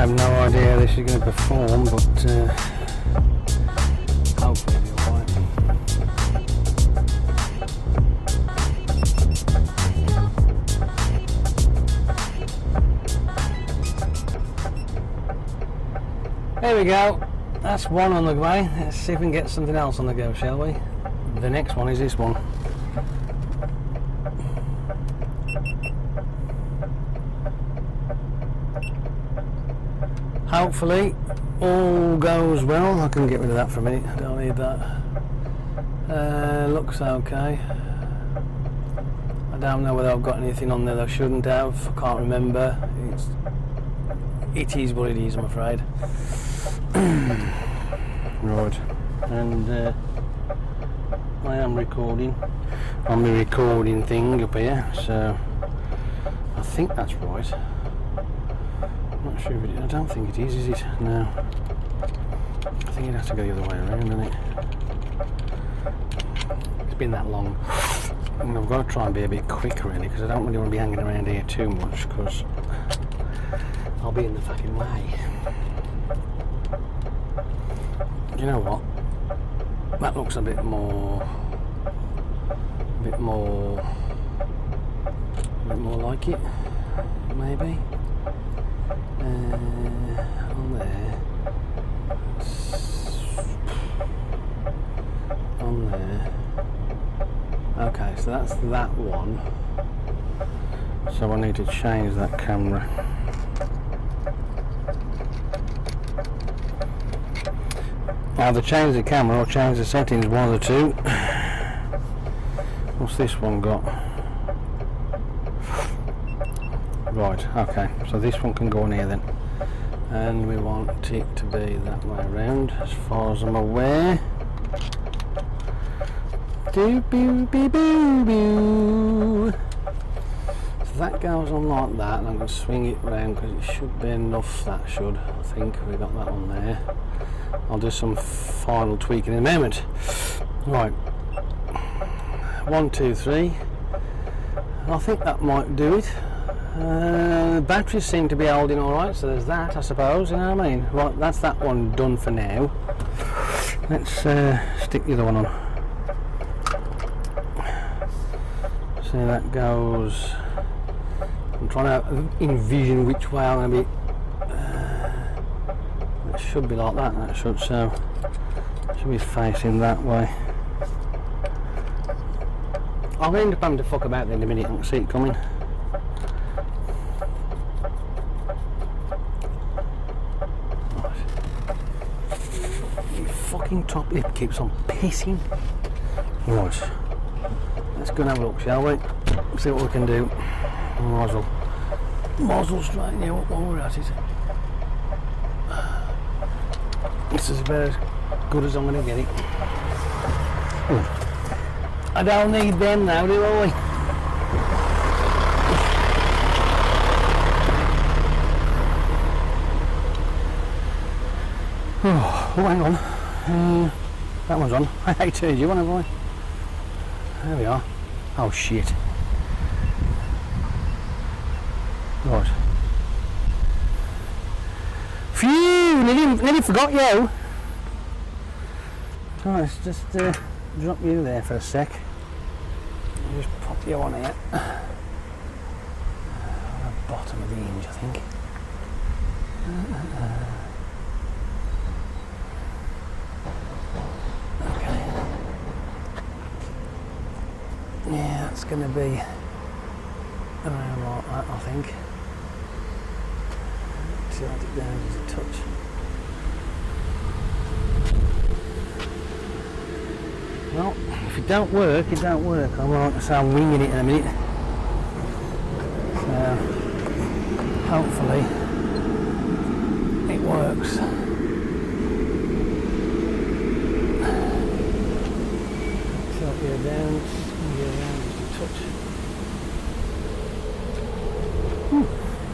have no idea how this is going to perform, but hopefully it'll be alright. There we go. That's one on the way. Let's see if we can get something else on the go, shall we? The next one is this one. Hopefully all goes well. I can get rid of that for a minute. I don't need that. Looks okay. I don't know whether I've got anything on there that I shouldn't have. I can't remember. It is what it is, I'm afraid. Right, and I am recording on the recording thing up here, so I think that's right. I'm not sure if it is. I don't think it is it? No. I think it has to go the other way around, doesn't it? It's been that long. And I've got to try and be a bit quick really, because I don't really want to be hanging around here too much, because I'll be in the fucking way. You know what? That looks a bit more like it, maybe. On there. On there. Okay, so that's that one. So I need to change that camera. Either change the camera or change the settings, one of the two. What's this one got? Right, okay, so this one can go on here then. And we want it to be that way around, as far as I'm aware. So that goes on like that, and I'm going to swing it round because it should be enough, that should, I think. We got that on there. I'll do some final tweaking in a moment. Right, 1, 2, 3. I think that might do it. Batteries seem to be holding alright, so there's that, I suppose, you know what I mean? Right, that's that one done for now. Let's stick the other one on. So that goes. I'm trying to envision which way I'm going to be. It should be like that, that should, so should be facing that way. I'll end up having to fuck about there in a minute. I can see it coming. Your fucking top lip keeps on pissing. Right, let's go and have a look, shall we? See what we can do. Might as well straighten you up while we're at it. This is about as good as I'm going to get it. I don't need them now, do I? Oh, hang on. That one's on. I hate to you, haven't I? There we are. Oh shit. Right. Phew! Nearly forgot you. Right, let's just drop you there for a sec. I'll just pop you on here. The bottom of the hinge, I think. Okay. Yeah, that's going to be around like that, I think. Slide it down just a touch. Well, if it don't work, it don't work. I'm winging it in a minute. So, hopefully, it works. Tilt you down, swing you around just a touch.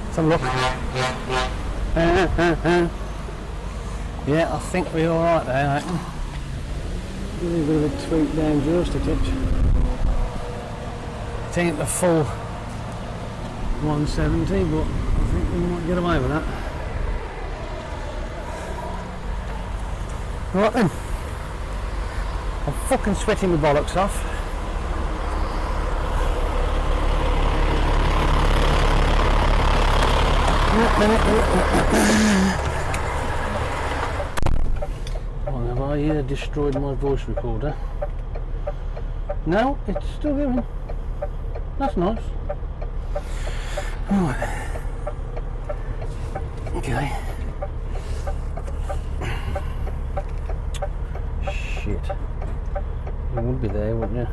Let's have a look. Yeah, I think we're alright there, I reckon. A little bit of a tweak down just a touch. It ain't the full 170, but I think we might get away with that. Right then. I'm fucking sweating my bollocks off. Well, have I destroyed my voice recorder? No, it's still going. That's nice. Right. Okay. Shit. You would be there, wouldn't you?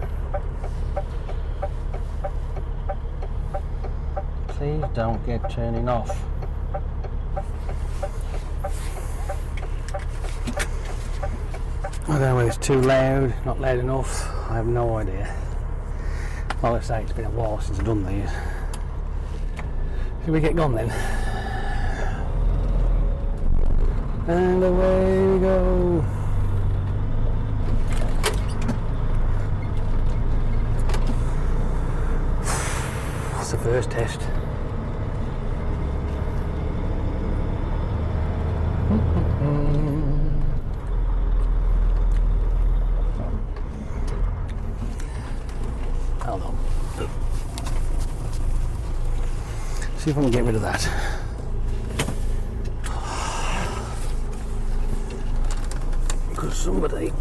Please don't get turning off. I don't know whether it's too loud, not loud enough. I have no idea. Well, let's say it's been a while since I've done these. Should we get gone then? And away we go. That's the first test. Hold on. See if I can get rid of that. Because somebody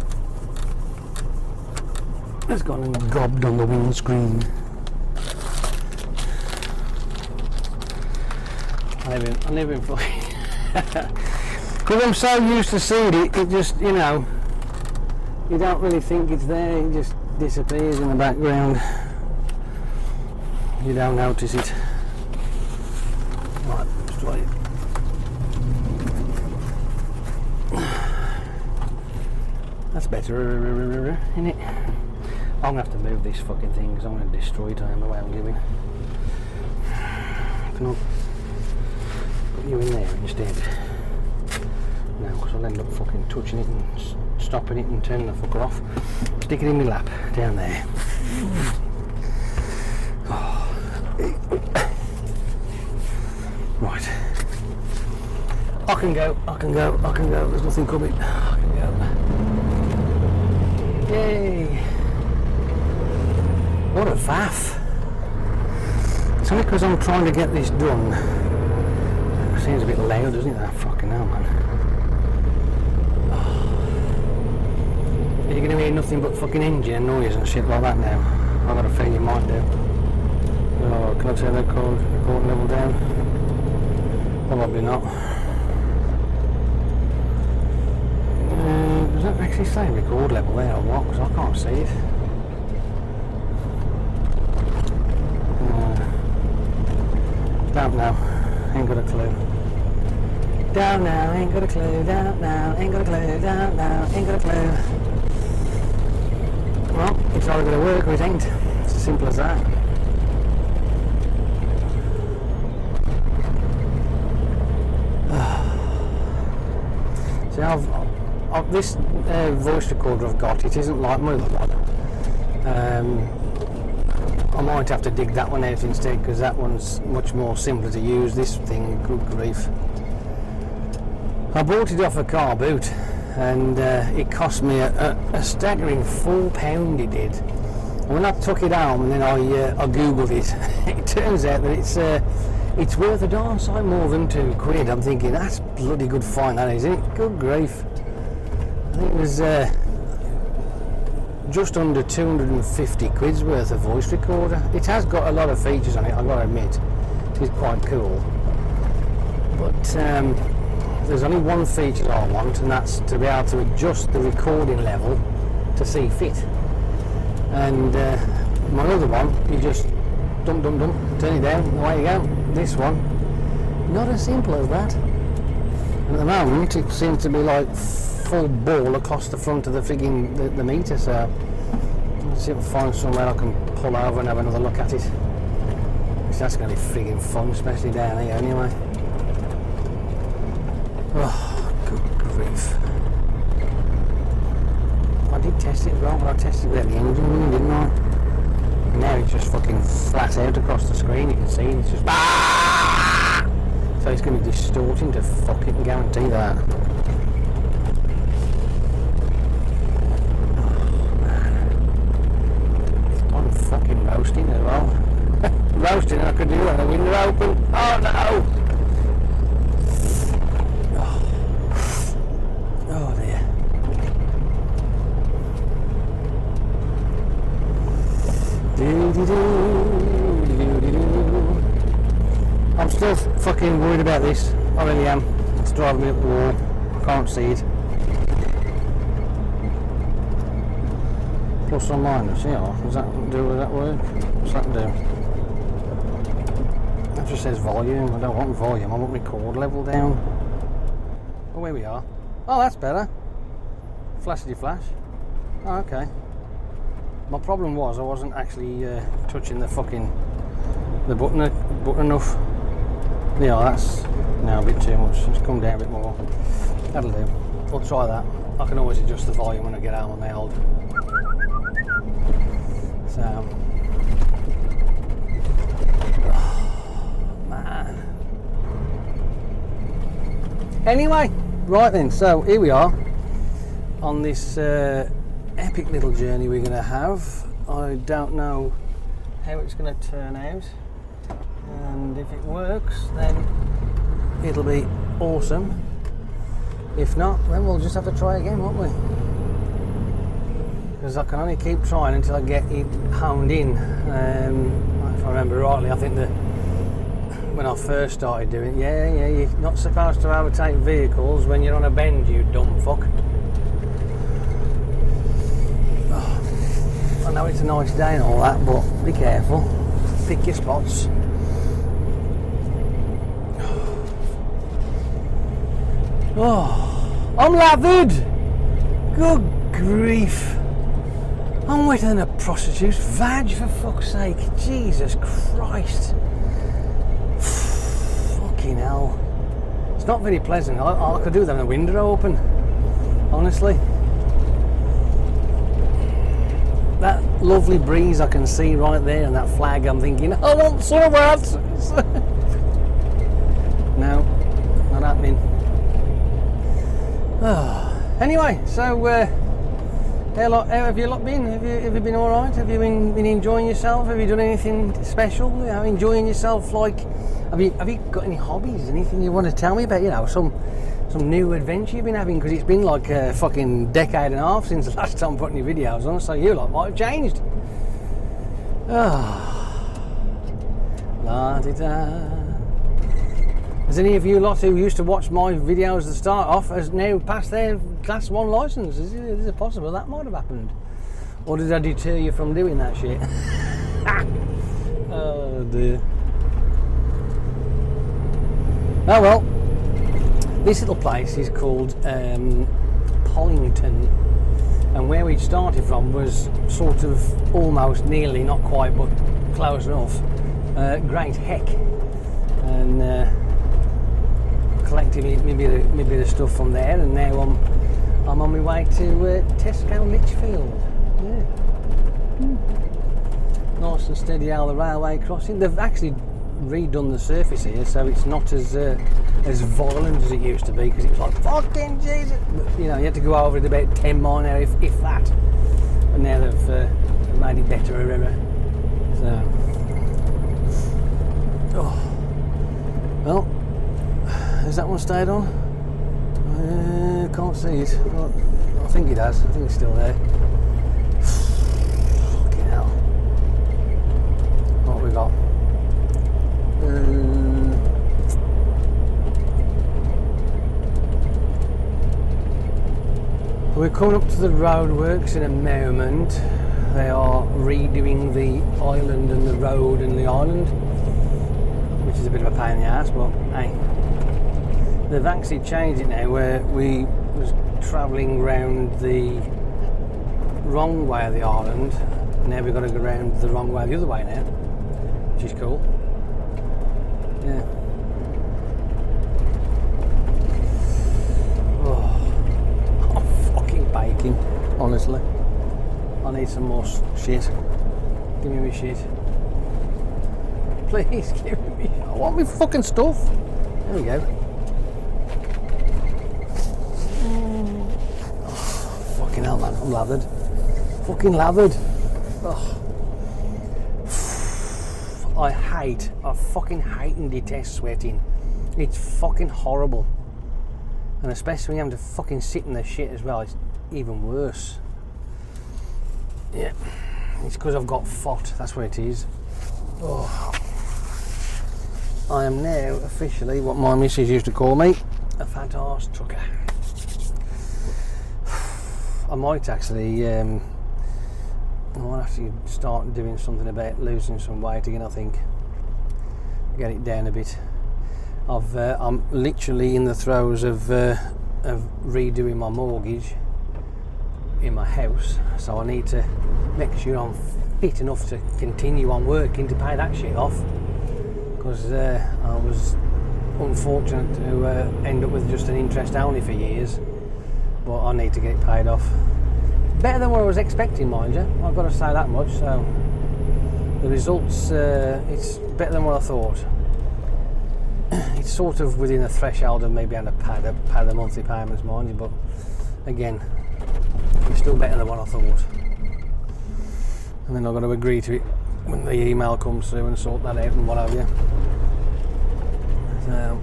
has gone and gobbed on the windscreen. I live in because I'm so used to seeing it, it just, you know, you don't really think it's there, it just disappears in the background. You don't notice it. Right, let's try it. That's better, isn't it? I'm going to have to move this fucking thing because I'm going to destroy it. I am the way I'm giving. Can I put you in there instead? No, because I'll end up fucking touching it and stopping it and turning the fucker off. Stick it in my lap, down there. Oh. Right. I can go, I can go, I can go. There's nothing coming. I can go. Yay! What a faff. It's only because I'm trying to get this done. It seems a bit loud, doesn't it? That fucking hell, man. You're going to hear nothing but fucking engine noise and shit like that now. I've got a feeling you might do. Oh, can I turn the recording level down? Probably not. Does that actually say record level there or what? Because I can't see it. Don't know. Ain't got a clue. Don't know. Ain't got a clue. Don't know. Ain't got a clue. Don't know. Ain't got a clue. Well, it's either going to work or it ain't. It's as simple as that. See, I've this voice recorder I've got, it isn't like my other one. I might have to dig that one out instead because that one's much more simpler to use. This thing, good grief. I bought it off a car boot and it cost me a staggering £4 it did. And when I took it home and then I googled it, it turns out that it's worth a darn sight more than £2. I'm thinking that's bloody good find, that is, isn't it? Good grief. I think it was just under 250 quid's worth of voice recorder. It has got a lot of features on it, I've got to admit. It's quite cool. But there's only one feature I want, and that's to be able to adjust the recording level to see fit. And my other one, you just dump, turn it down, away you go. This one, not as simple as that. At the moment, it seems to be like full ball across the front of the frigging the meter. So let's see if I can find somewhere I can pull over and have another look at it. Because that's going to be frigging fun, especially down here anyway. Oh, good grief. I did test it as well, but I tested it without the engine running, didn't I? And now it's just fucking flat out across the screen, you can see it's just so it's going to be distorting to fucking guarantee that. roasting, I could do that. The window open. Oh no! Oh dear. I'm still fucking worried about this. I really am. It's driving me up the wall. I can't see it. Plus or minus, yeah. Does that do with that work? What's that do? That just says volume. I don't want volume. I want record level down. Oh, here we are. Oh, that's better. Flashity flash. Oh, okay. My problem was I wasn't actually touching the fucking button enough. Yeah, that's now a bit too much. Just come down a bit more. That'll do. I'll try that. I can always adjust the volume when I get home on my old. So, oh, man. Anyway, right then. So here we are on this epic little journey we're going to have. I don't know how it's going to turn out, and if it works then it'll be awesome. If not, then we'll just have to try again, won't we? Because I can only keep trying until I get it honed in. If I remember rightly, I think that when I first started doing it, yeah, you're not supposed to overtake vehicles when you're on a bend, you dumb fuck. I know it's a nice day and all that, but be careful. Pick your spots. Oh, I'm lathered! Good grief. I'm wetter than a prostitute's vag, for fuck's sake. Jesus Christ. Fucking hell. It's not very pleasant. All I could do with having the window open. Honestly. That lovely breeze I can see right there and that flag, I'm thinking, I want some of that. No, not happening. Anyway, so how have you lot been? Have you been alright? Have you been enjoying yourself? Have you done anything special? You know, enjoying yourself, like, have you got any hobbies? Anything you want to tell me about, you know, some new adventure you've been having? Because it's been like a fucking decade and a half since the last time I put any videos on, so you lot might have changed. La-di-da. Has any of you lot who used to watch my videos at the start off has now passed their class 1 licence? Is it possible that might have happened? Or did I deter you from doing that shit? Oh dear. Oh well. This little place is called Polligton, and where we started from was sort of almost, nearly, not quite, but close enough, Great Heck, and collectively maybe the stuff from there, and now I'm on my way to Tesco Litchfield. Yeah. Nice and steady out the railway crossing. They've actually redone the surface here, so it's not as violent as it used to be, because it was like fucking Jesus. You know, you had to go over it about 10 mile an hour if that. But now they've made it better, so. Oh. Well, has that one stayed on? Can't see it. I think it has. I think it's still there. Fucking hell. What have we got? We're coming up to the roadworks in a moment. They are redoing the island and the road and the island, which is a bit of a pain in the ass, but hey, they've actually changed it now, where we was travelling round the wrong way of the island, now we've got to go round the wrong way the other way now, which is cool. Yeah. Oh, I'm fucking baking, honestly. I need some more shit. Give me my shit. Please give me. I want my fucking stuff. There we go. Oh, fucking hell, man. I'm lathered. Fucking lathered. Oh. I fucking hate and detest sweating. It's fucking horrible. And especially when you have to fucking sit in the shit as well, it's even worse. Yeah, it's because I've got FOT, that's what it is. Oh. I am now officially what my missus used to call me, a fat arse trucker. I might actually, I might have to start doing something about losing some weight again, I think. Get it down a bit. I'm literally in the throes of redoing my mortgage in my house, so I need to make sure I'm fit enough to continue on working to pay that shit off, because I was unfortunate to end up with just an interest only for years, but I need to get it paid off. Better than what I was expecting, mind you, I've got to say that much. So the results, it's better than what I thought. It's sort of within a threshold of maybe having to pay the monthly payments, mind you, but again, it's still better than what I thought. And then I've got to agree to it when the email comes through and sort that out and what have you. So,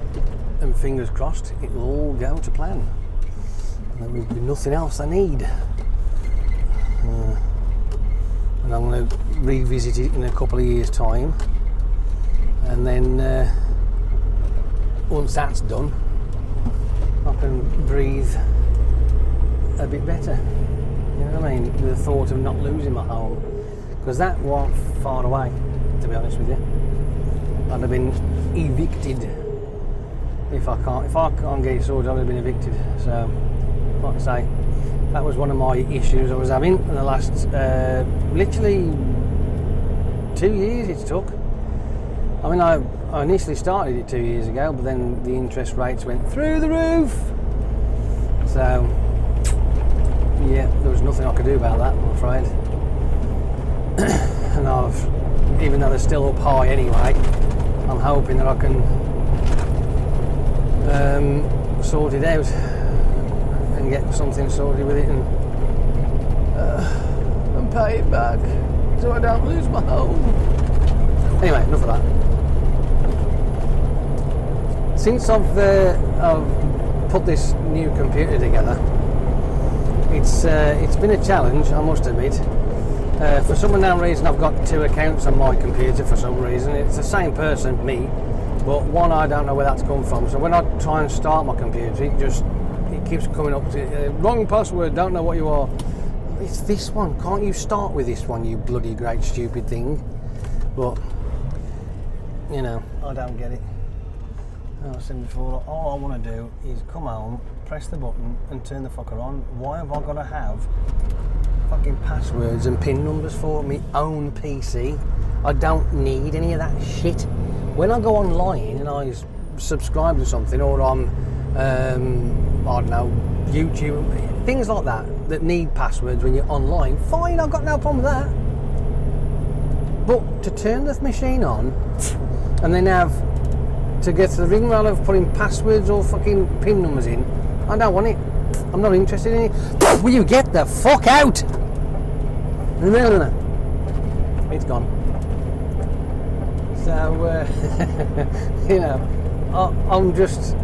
and fingers crossed, it'll all go to plan. And there will be nothing else I need. And I'm going to revisit it in a couple of years' time. And then once that's done, I can breathe a bit better. You know what I mean? The thought of not losing my home, because that wasn't far away, to be honest with you. I'd have been evicted if I can't get it sorted. I'd have been evicted. So, like I say, that was one of my issues I was having in the last literally 2 years it took. I mean, I initially started it 2 years ago, but then the interest rates went through the roof. So, yeah, there was nothing I could do about that, I'm afraid. And even though they're still up high anyway, I'm hoping that I can sort it out and get something sorted with it and pay it back so I don't lose my home. Anyway, enough of that. Since I've put this new computer together, it's been a challenge, I must admit. For some unknown reason, I've got 2 accounts on my computer for some reason. It's the same person, me, but one I don't know where that's come from. So when I try and start my computer, it keeps coming up to wrong password, don't know what you are. It's this one. Can't you start with this one, you bloody great stupid thing? But you know, I don't get it. As I said before, all I want to do is come home, press the button and turn the fucker on. Why have I got to have fucking passwords and PIN numbers for my own PC? I don't need any of that shit. When I go online and I subscribe to something, or I'm, I don't know, YouTube, things like that need passwords when you're online, fine, I've got no problem with that. But to turn the machine on and then have to get to the rigmarole of putting passwords or fucking PIN numbers in, I don't want it. I'm not interested in it. Will you get the fuck out? No. It's gone. So, you know, I'm just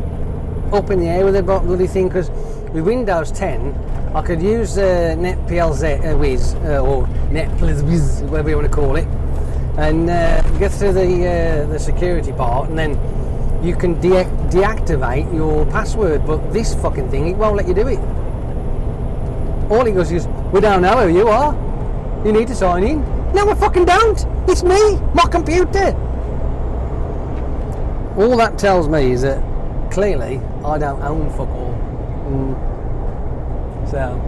up in the air with the bloody thing, because with Windows 10, I could use NetPLZ or NetPLZ, whatever you want to call it, and get through the security part, and then you can deactivate your password. But this fucking thing, it won't let you do it. All it goes is, we don't know who you are. You need to sign in. No, I fucking don't. It's me, my computer. All that tells me is that clearly I don't own fuck all. So,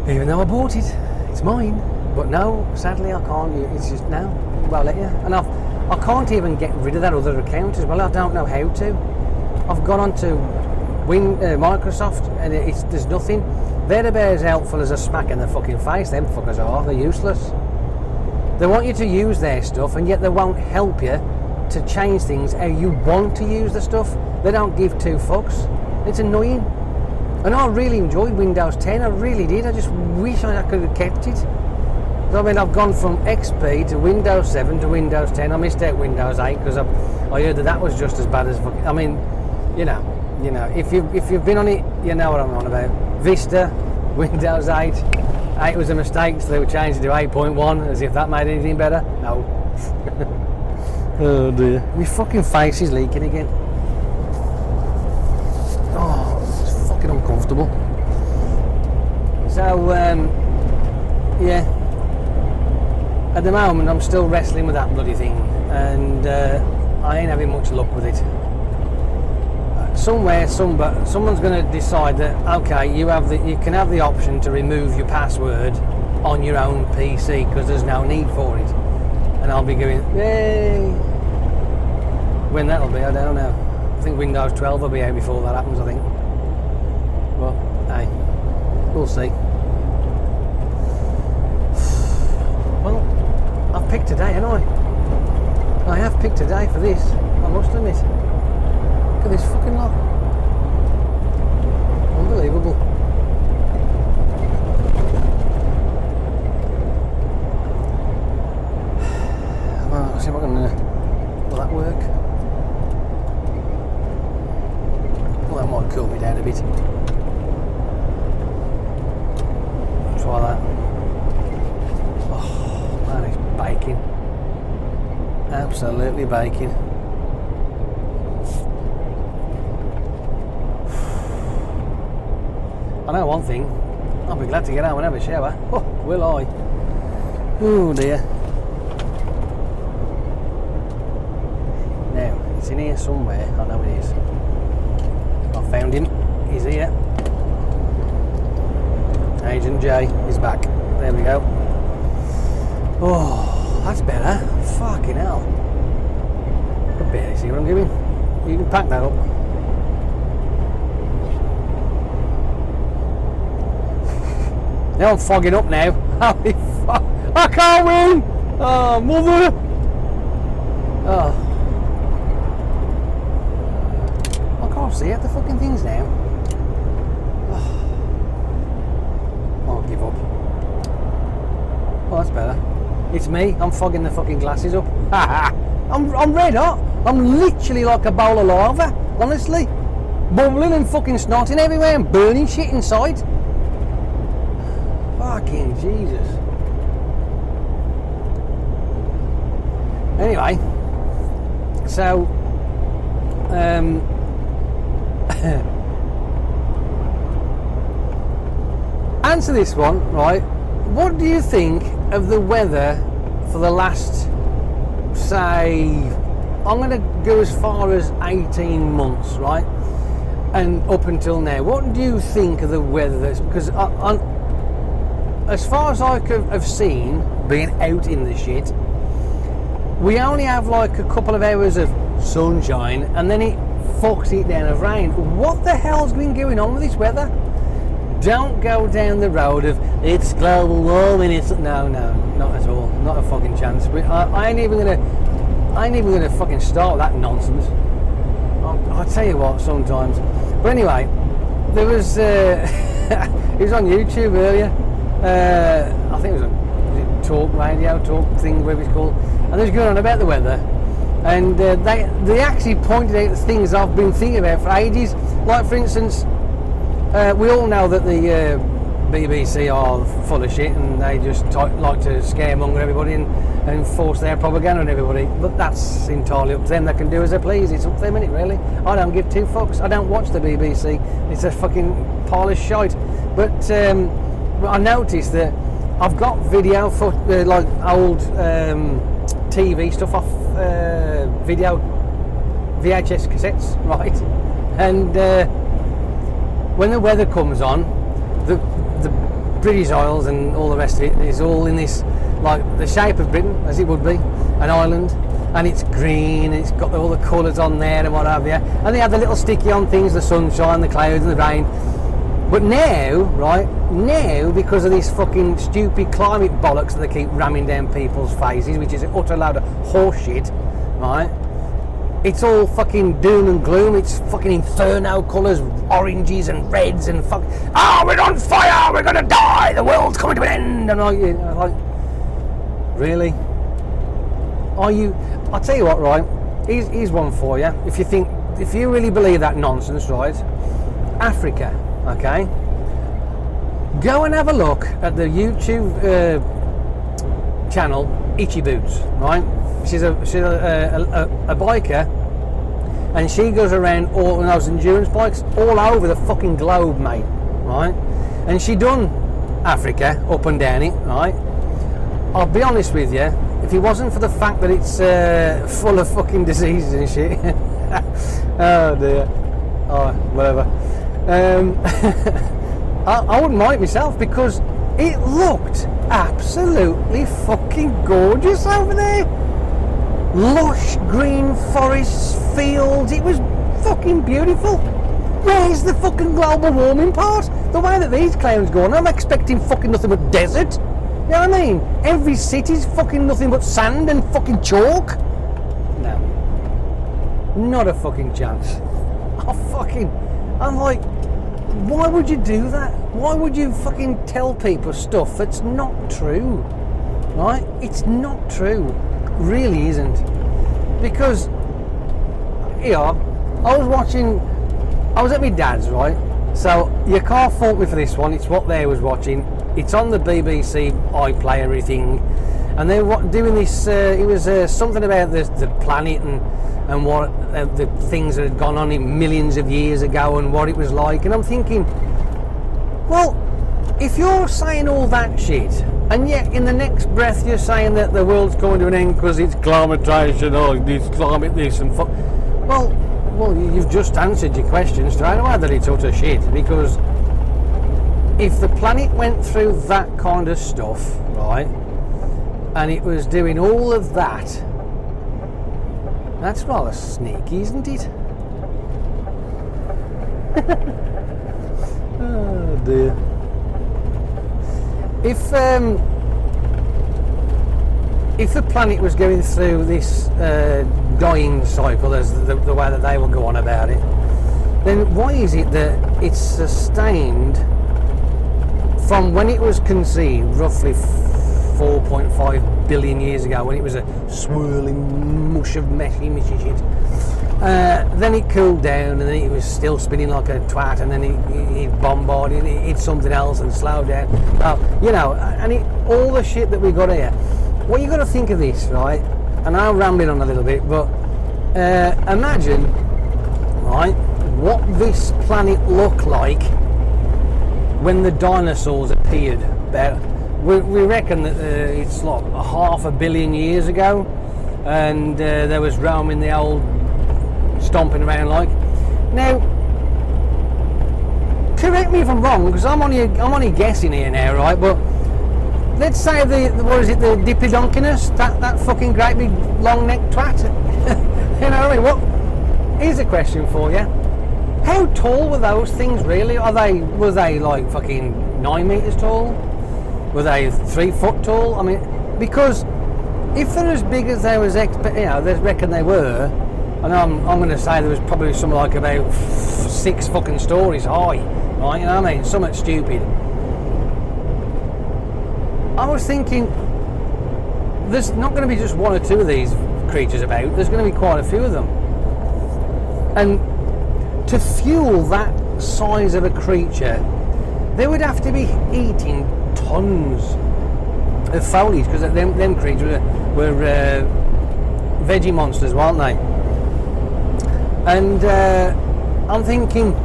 even though I bought it, it's mine. But no, sadly I can't. It's just no, won't let you. And I can't even get rid of that other account as well. I don't know how to. I've gone on to Microsoft and there's nothing. They're about as helpful as a smack in the fucking face. Them fuckers are. They're useless. They want you to use their stuff, and yet they won't help you to change things how you want to use the stuff. They don't give 2 fucks. It's annoying. And I really enjoyed Windows 10. I really did. I just wish I could have kept it. I mean, I've gone from XP to Windows 7 to Windows 10. I missed out Windows 8 because I heard that was just as bad as fucking... I mean, you know, if you've been on it, you know what I'm on about. Vista, Windows 8. 8 was a mistake, so they were changing to 8.1 as if that made anything better. No. Oh dear. My fucking face is leaking again. Oh, it's fucking uncomfortable. So, yeah. At the moment, I'm still wrestling with that bloody thing, and I ain't having much luck with it. Somewhere, someone's going to decide that okay, you can have the option to remove your password on your own PC because there's no need for it, and I'll be going, yay! When that'll be, I don't know. I think Windows 12 will be out before that happens. I think. Well, hey, we'll see. Well, I've picked today, haven't I? I have picked today for this. I must admit. Look at this fucking lot. Unbelievable. Well, I'll see if I can... will that work? Well, that might cool me down a bit. I'll try that. Oh, man, it's baking. Absolutely baking. I know one thing, I'll be glad to get home and have a shower. Oh, will I? Oh dear. Now, it's in here somewhere. I know it is. I found him. He's here. Agent J is back. There we go. Oh, that's better. Fucking hell. I can barely see what I'm doing. You can pack that up. Now I'm fogging up now. Holy fuck. I can't win! Oh, mother! Oh. I can't see it, the fucking things now. Oh. I'll give up. Oh, that's better. It's me. I'm fogging the fucking glasses up. I'm red hot. I'm literally like a bowl of lava. Honestly. Bubbling and fucking snotting everywhere and burning shit inside. Fucking Jesus. Anyway, so answer this one, right? What do you think of the weather for the last, say, I'm going to go as far as 18 months, right? And up until now, what do you think of the weather that's, because as far as I have seen, being out in the shit, we only have like a couple of hours of sunshine and then it fucks it down of rain. What the hell's been going on with this weather? Don't go down the road of it's global warming. It's no, not at all. Not a fucking chance. But I ain't even gonna fucking start that nonsense. I'll tell you what. Sometimes. But anyway, there was it was on YouTube earlier. I think it was a talk radio, talk thing, whatever it's called, and they was going on about the weather, and they actually pointed out the things I've been thinking about for ages. Like for instance, we all know that the BBC are full of shit, and they just like to scaremonger everybody and force their propaganda on everybody. But that's entirely up to them. They can do as they please. It's up to them, innit, really. I don't give two fucks. I don't watch the BBC. It's a fucking pile of shite. But I noticed that I've got video for like old TV stuff off video VHS cassettes, right? And when the weather comes on, the British Isles and all the rest of it is all in this, like the shape of Britain, as it would be, an island, and it's green, and it's got all the colours on there and what have you, and they have the little sticky on things, the sunshine, the clouds and the rain. But now, right, because of this fucking stupid climate bollocks that they keep ramming down people's faces, which is an utter load of horseshit, right, it's all fucking doom and gloom. It's fucking inferno colours, oranges and reds and fuck. Oh, we're on fire! We're gonna die! The world's coming to an end! And like, Really? Are you? I'll tell you what, right? Here's one for you. If you really believe that nonsense, right? Africa, okay? Go and have a look at the YouTube channel Itchy Boots, right? She's a biker, and she goes around all those endurance bikes all over the fucking globe, mate, right? And she done Africa up and down it, right? I'll be honest with you, if it wasn't for the fact that it's full of fucking diseases and shit, oh dear, oh whatever, I wouldn't mind myself, because it looked absolutely fucking gorgeous over there. Lush green forests, fields, it was fucking beautiful. Where's the fucking global warming part? The way that these clowns go on, I'm expecting fucking nothing but desert. You know what I mean? Every city's fucking nothing but sand and fucking chalk. No. Not a fucking chance. I'm like, why would you do that? Why would you fucking tell people stuff that's not true? Right? It's not true. It really isn't. Because, I was at my dad's, right? So you can't fault me for this one. It's what they was watching. It's on the BBC iPlayer everything, and they were doing this. It was something about the planet and what the things that had gone on in millions of years ago and what it was like. And I'm thinking, well, if you're saying all that shit, and yet in the next breath you're saying that the world's coming to an end because it's climatization or this climate this and fuck. Well, you've just answered your question straight away that it's utter shit, because if the planet went through that kind of stuff, right, and it was doing all of that, that's rather sneaky, isn't it? Oh dear. If the planet was going through this dying cycle, as the way that they will go on about it, then why is it that it's sustained from when it was conceived, roughly 4.5 billion years ago, when it was a swirling mush of messy shit. Then it cooled down, and then it was still spinning like a twat, and then it bombarded, it hit something else and slowed down. And all the shit that we got here. What you got to think of this, right? And I'm rambling on a little bit, but imagine, right, what this planet looked like when the dinosaurs appeared. We reckon that it's like 500 million years ago, and there was roaming the old stomping around like. Now, correct me if I'm wrong, because I'm only guessing here now, right? But let's say the Diplodocus, that fucking great big long necked twat. You know what I mean? What? Here's a question for you. How tall were those things really? Were they like fucking 9 meters tall? Were they 3 foot tall? I mean, because if they're as big as they reckon they were, and I'm going to say there was probably something like about 6 fucking stories high, right? You know what I mean? Something stupid. I was thinking, there's not going to be just 1 or 2 of these creatures about. There's going to be quite a few of them, and to fuel that size of a creature, they would have to be eating tons of foliage, because them creatures were veggie monsters, weren't they? And I'm thinking,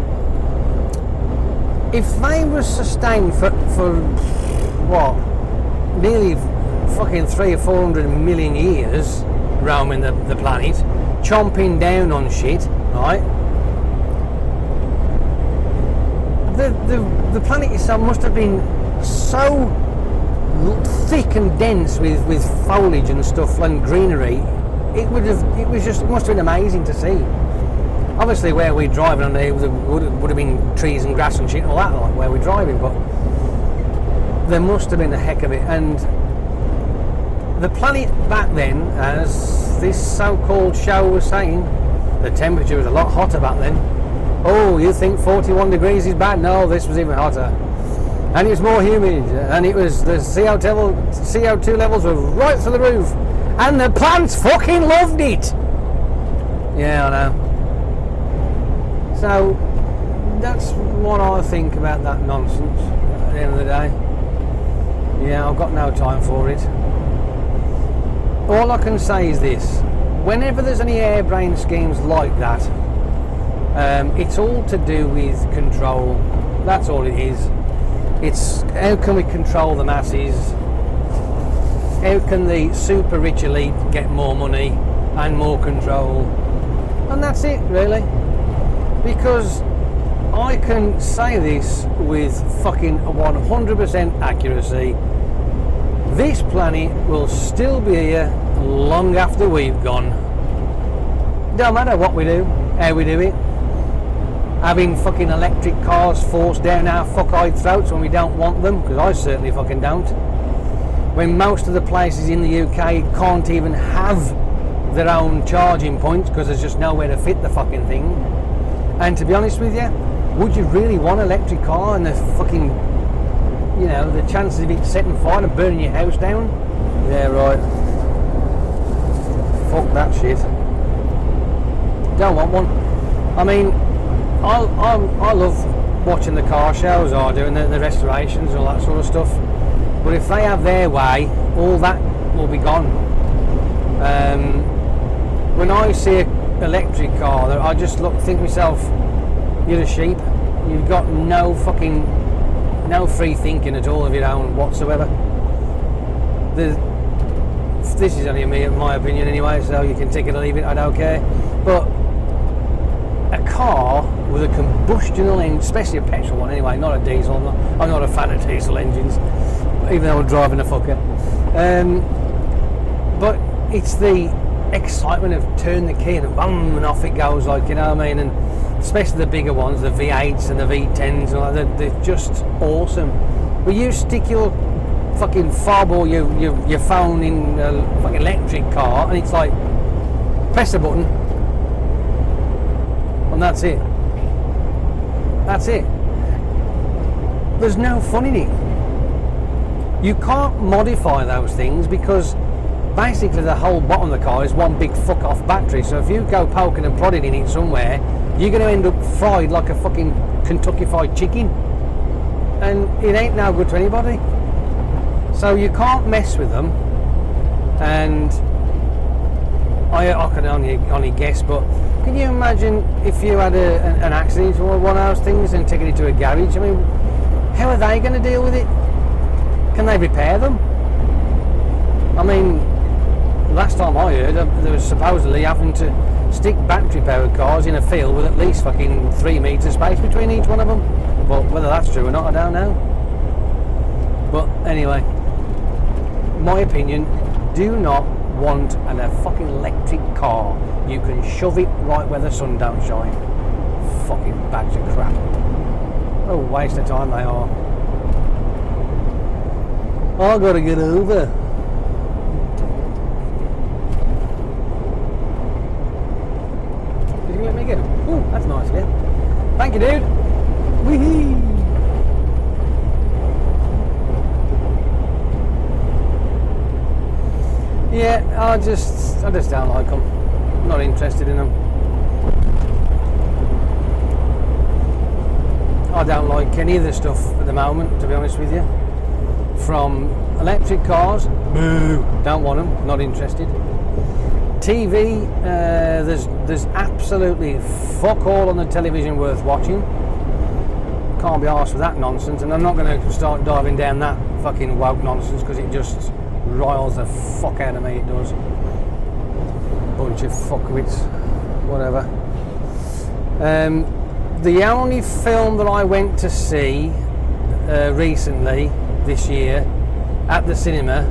if they were sustained for what, nearly fucking 300 or 400 million years roaming the planet, chomping down on shit, right? The planet itself must have been so thick and dense with foliage and stuff and greenery. It must have been amazing to see. Obviously, where we're driving on there would have been trees and grass and shit and all that, like where we're driving, but there must have been a heck of it. And the planet back then, as this so-called show was saying, the temperature was a lot hotter back then. Oh, you think 41 degrees is bad? No, this was even hotter. and it was more humid, and it was the CO2 levels were right through the roof, and the plants fucking loved it. Yeah, I know. So that's what I think about that nonsense at the end of the day. Yeah, I've got no time for it. All I can say is this: whenever there's any airbrain schemes like that, it's all to do with control. That's all it is. It's how can we control the masses? How can the super rich elite get more money and more control? And that's it, really. Because I can say this with fucking 100% accuracy. This planet will still be here long after we've gone. Don't matter what we do, how we do it. Having fucking electric cars forced down our fuck-eyed throats when we don't want them, because I certainly fucking don't. When most of the places in the UK can't even have their own charging points because there's just nowhere to fit the fucking thing. And to be honest with you, would you really want an electric car and the fucking, you know, the chances of it setting fire and burning your house down? Yeah, right. Fuck that shit. Don't want one. I mean, I love watching the car shows, I do, and the restorations and all that sort of stuff. But if they have their way, all that will be gone. When I see an electric car, I just think myself, you're a sheep. You've got no free thinking at all of your own whatsoever. This is only my opinion anyway, so you can take it or leave it, I don't care. But a car with a combustional engine, especially a petrol one anyway, not a diesel. I'm not a fan of diesel engines, even though I'm driving a fucker. But it's the excitement of turn the key and boom, and off it goes, like, you know what I mean? And especially the bigger ones, the V8s and the V10s, and all that, they're just awesome. But you stick your fucking fob or your phone in a fucking electric car, and it's like, press a button, and that's it. That's it. There's no fun in it. You can't modify those things because basically the whole bottom of the car is one big fuck off battery. So if you go poking and prodding in it somewhere, you're going to end up fried like a fucking Kentucky Fried Chicken, and it ain't no good to anybody. So you can't mess with them. And I can only guess, but can you imagine if you had an accident or one of those things and taken it to a garage? I mean, how are they going to deal with it? Can they repair them? I mean, last time I heard, there was supposedly having to stick battery-powered cars in a field with at least fucking 3 metres space between each one of them. But whether that's true or not, I don't know. But anyway, my opinion, do not want a fucking electric car. You can shove it right where the sun don't shine. Fucking bags of crap. What a waste of time they are. I gotta get over. Did you let me get him? Ooh, that's nice of you. Thank you, dude. Wee-hee. Yeah, I just don't like them. I'm not interested in them. I don't like any of the stuff at the moment, to be honest with you. From electric cars, boo, don't want them, not interested. TV, there's absolutely fuck all on the television worth watching. Can't be arsed with that nonsense, and I'm not going to start diving down that fucking woke nonsense because it just riles the fuck out of me, it does. Bunch of fuckwits, whatever. The only film that I went to see recently this year at the cinema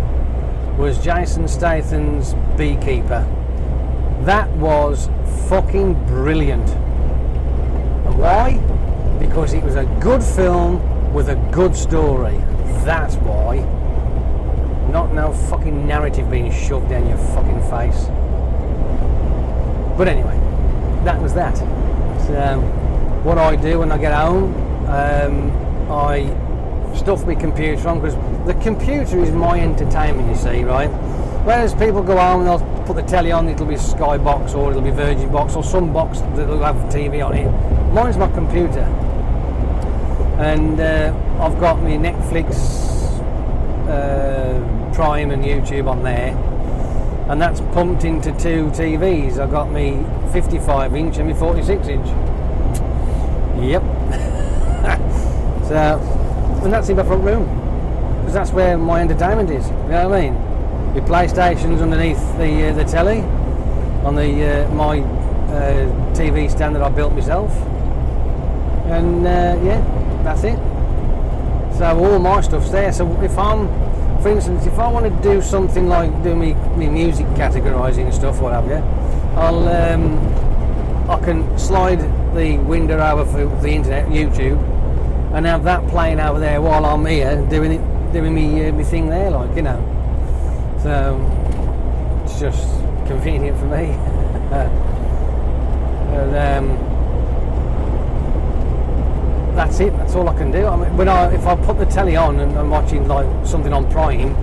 was Jason Statham's Beekeeper. That was fucking brilliant. Why? Because it was a good film with a good story. That's why. Not no fucking narrative being shoved down your fucking face. But anyway, that was that. It's, what I do when I get home, I stuff my computer on, because the computer is my entertainment, you see, right? Whereas people go home and they'll put the telly on, it'll be Skybox or it'll be Virgin Box or some box that'll have TV on it. Mine's my computer. And I've got my Netflix, Prime and YouTube on there. And that's pumped into 2 TVs. I've got me 55 inch and me 46 inch. Yep. So, and that's in my front room, because that's where my entertainment is. You know what I mean? My PlayStation's underneath the telly on the my TV stand that I built myself, and yeah, that's it. So all my stuff's there. So if I'm, for instance, if I want to do something like do me music categorising and stuff, what have you, I can slide the window over for the internet, YouTube, and have that playing over there while I'm here doing me thing there, like, you know. So it's just convenient for me. And that's it. That's all I can do. I mean, if I put the telly on and I'm watching like something on Prime,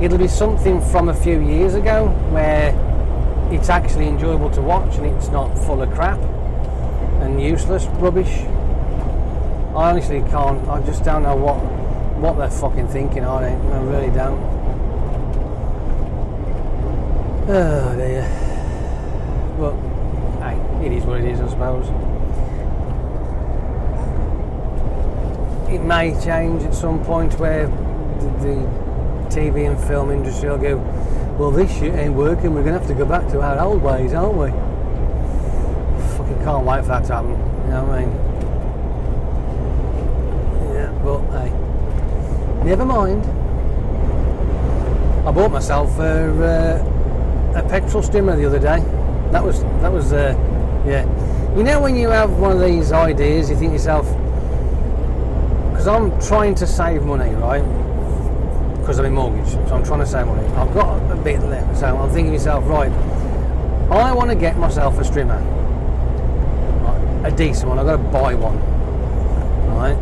it'll be something from a few years ago where it's actually enjoyable to watch and it's not full of crap and useless rubbish. I honestly can't. I just don't know what they're fucking thinking, are they? I really don't. Oh dear. Well, hey, it is what it is, I suppose. It may change at some point where the TV and film industry will go, well, this shit ain't working, we're going to have to go back to our old ways, aren't we? Fucking can't wait for that to happen, you know what I mean? Yeah, but hey, never mind. I bought myself a petrol strimmer the other day. That was yeah. You know when you have one of these ideas, you think to yourself, because I'm trying to save money, right? Because I'm in mortgage, so I'm trying to save money. I've got a bit left, so I'm thinking to myself, right, I want to get myself a strimmer, right? A decent one. I've got to buy one, right?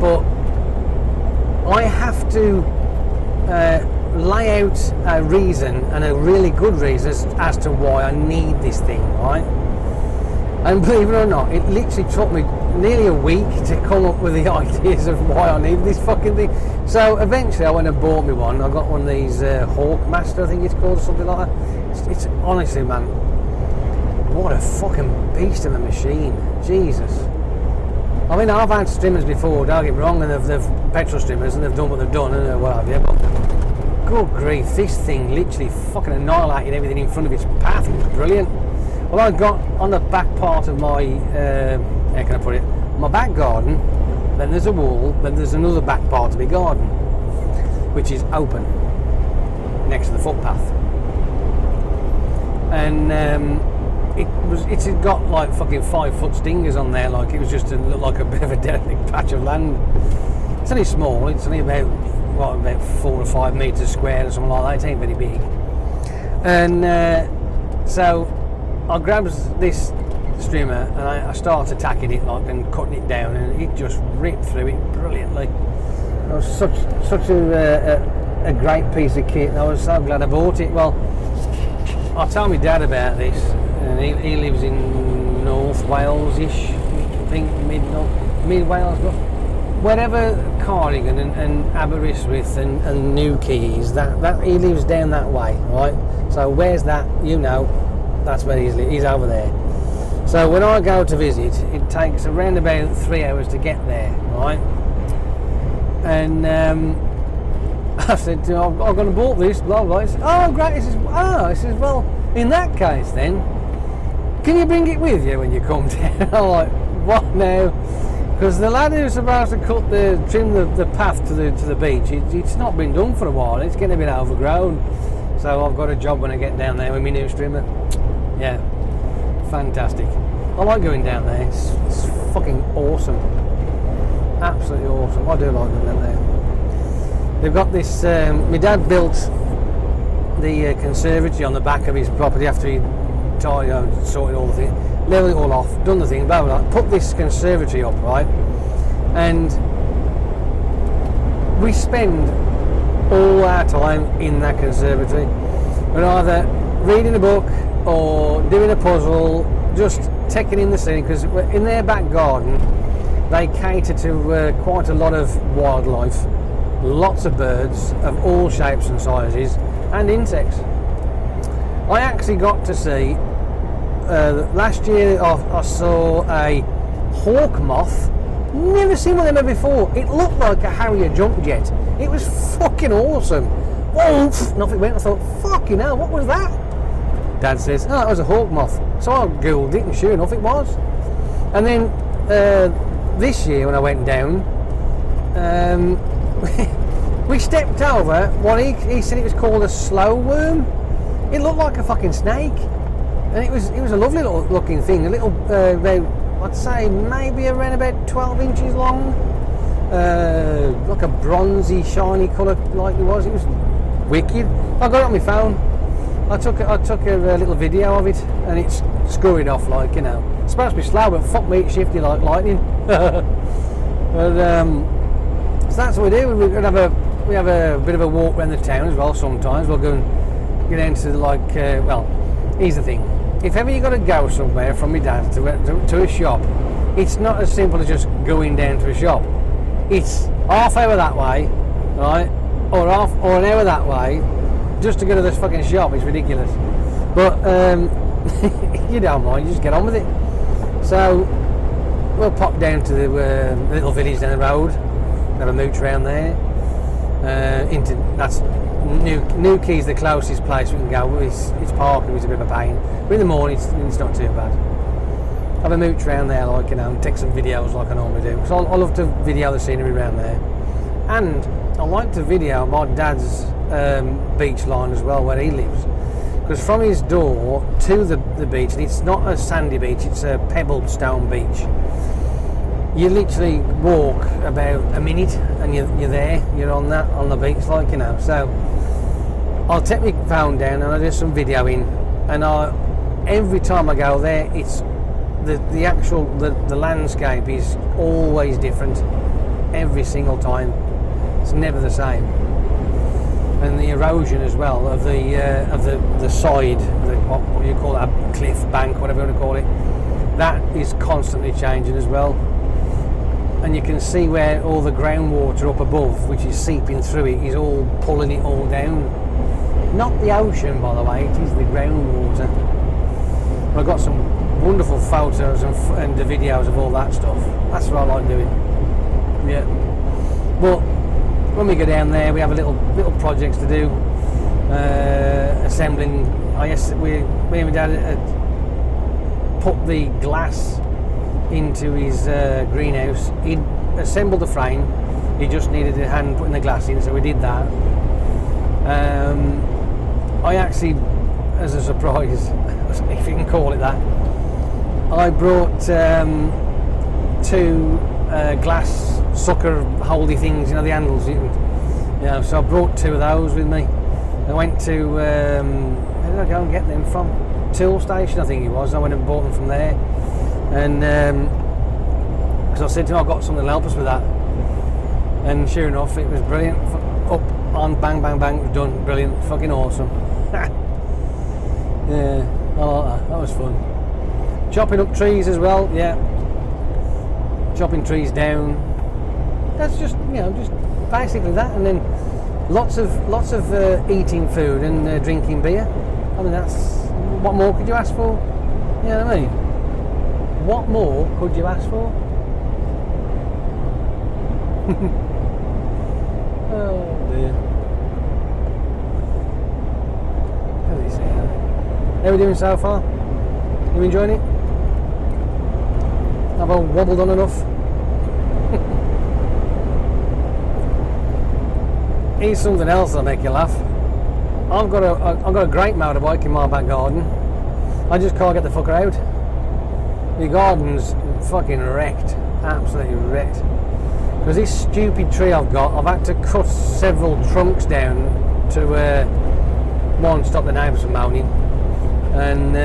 But I have to lay out a reason, and a really good reason as to why I need this thing, right? And believe it or not, it literally took me nearly a week to come up with the ideas of why I need this fucking thing. So eventually I went and bought me one. I got one of these Hawkmaster, I think it's called, or something like that. It's honestly, man, what a fucking beast of a machine. Jesus. I mean, I've had strimmers before, don't get me wrong, and they've petrol strimmers, and they've done what they've done, and what have you, but good grief, this thing literally fucking annihilated everything in front of its path. It was brilliant. Well, I got on the back part of my, how can I put it, my back garden, then there's a wall, then there's another back part of my garden, which is open, next to the footpath. And it had got like fucking 5-foot stingers on there, like it was just looked like a bit of a derelict patch of land. It's only small, it's only about 4 or 5 metres square or something like that, it ain't very big. And so I grabbed this strimmer and I started attacking it like and cutting it down, and it just ripped through it brilliantly. It was such a great piece of kit, and I was so glad I bought it. Well, I told my dad about this, and he lives in North Wales-ish, I think mid Wales, but wherever Cardigan and Aberystwyth and Newquays, that he lives down that way, right? So where's that? You know, that's where he's over there. So when I go to visit, it takes around about 3 hours to get there, right? And I said to him, I'm going to bought this, blah blah. He said, oh great. He says, well, in that case then, can you bring it with you when you come down? I'm like, what now? Because the lad who's supposed to trim the path to the beach, it's not been done for a while. It's getting a bit overgrown. So I've got a job when I get down there with my new strimmer. Yeah, fantastic. I like going down there. It's fucking awesome. Absolutely awesome. I do like going down there. They've got this. My dad built the conservatory on the back of his property after he sorted all the thing, leveled it all off, done the thing, blah blah blah. Put this conservatory up, right? And we spend all our time in that conservatory. We're either reading a book or doing a puzzle, just taking in the scene, because in their back garden they cater to quite a lot of wildlife, lots of birds of all shapes and sizes, and insects. I actually got to see, last year I saw a hawk moth. Never seen one of them before. It looked like a Harrier jump jet. It was fucking awesome. Whoa, nothing went. I thought, fucking hell, what was that? Dad says, oh, it was a hawk moth. So I googled it, and sure enough it was. And then this year when I went down, we stepped over what he said it was called a slow worm. It looked like a fucking snake, and it was a lovely little looking thing. A little, I'd say maybe around about 12 inches long, like a bronzy, shiny colour, like it was. It was wicked. I got it on my phone. I took a little video of it, and it's scurried off like, you know. It's supposed to be slow, but fuck me, it's shifty like lightning. But so that's what we do. We have a bit of a walk around the town as well. Sometimes we'll go and get into well, here's the thing. If ever you got to go somewhere from my dad to a shop, it's not as simple as just going down to a shop. It's half hour that way, right, or an hour that way, just to go to this fucking shop. It's ridiculous. But you don't mind, you just get on with it. So we'll pop down to the little village down the road, have a mooch around there. That's New Quay's the closest place we can go. It's parking is a bit of a pain, but in the morning it's not too bad. Have a mooch around there, like, you know, and take some videos like I normally do. So I love to video the scenery around there, and I like to video my dad's beach line as well, where he lives, because from his door to the beach, and it's not a sandy beach, it's a pebbled stone beach. You literally walk about a minute and you're there, you're on the beach, like, you know. So I'll take my phone down and I do some videoing, and every time I go there, it's the actual landscape is always different every single time. It's never the same. And the erosion as well of the side, what do you call that, a cliff bank, whatever you want to call it, that is constantly changing as well. And you can see where all the groundwater up above, which is seeping through it, is all pulling it all down. Not the ocean, by the way, it is the groundwater. I've got some wonderful photos and the videos of all that stuff. That's what I like doing. Yeah. But when we go down there, we have a little projects to do. Assembling. I guess me and my dad had put the glass into his greenhouse. He'd assembled the frame, he just needed a hand putting the glass in, so we did that. I actually, as a surprise, if you can call it that, I brought two glass sucker holdy things, you know, the handles, so I brought two of those with me. I went to where did I go and get them from? Tool Station, I think it was. I went and bought them from there. And because I said to him, I've got something to help us with that, and sure enough, it was brilliant. Up on, bang bang bang, it was done. Brilliant, fucking awesome. Yeah, I like that. That was fun. Chopping up trees as well. Yeah, chopping trees down. That's just, you know, just basically that, and then lots of eating food and drinking beer. I mean, that's, what more could you ask for? You know what I mean? What more could you ask for? Oh dear. How do you say that? How are we doing so far? You enjoying it? Have I wobbled on enough? Here's something else that'll make you laugh. I've got a great motorbike in my back garden. I just can't get the fucker out. The garden's fucking wrecked, absolutely wrecked. Because this stupid tree I've got, I've had to cut several trunks down to one, stop the neighbours from moaning, and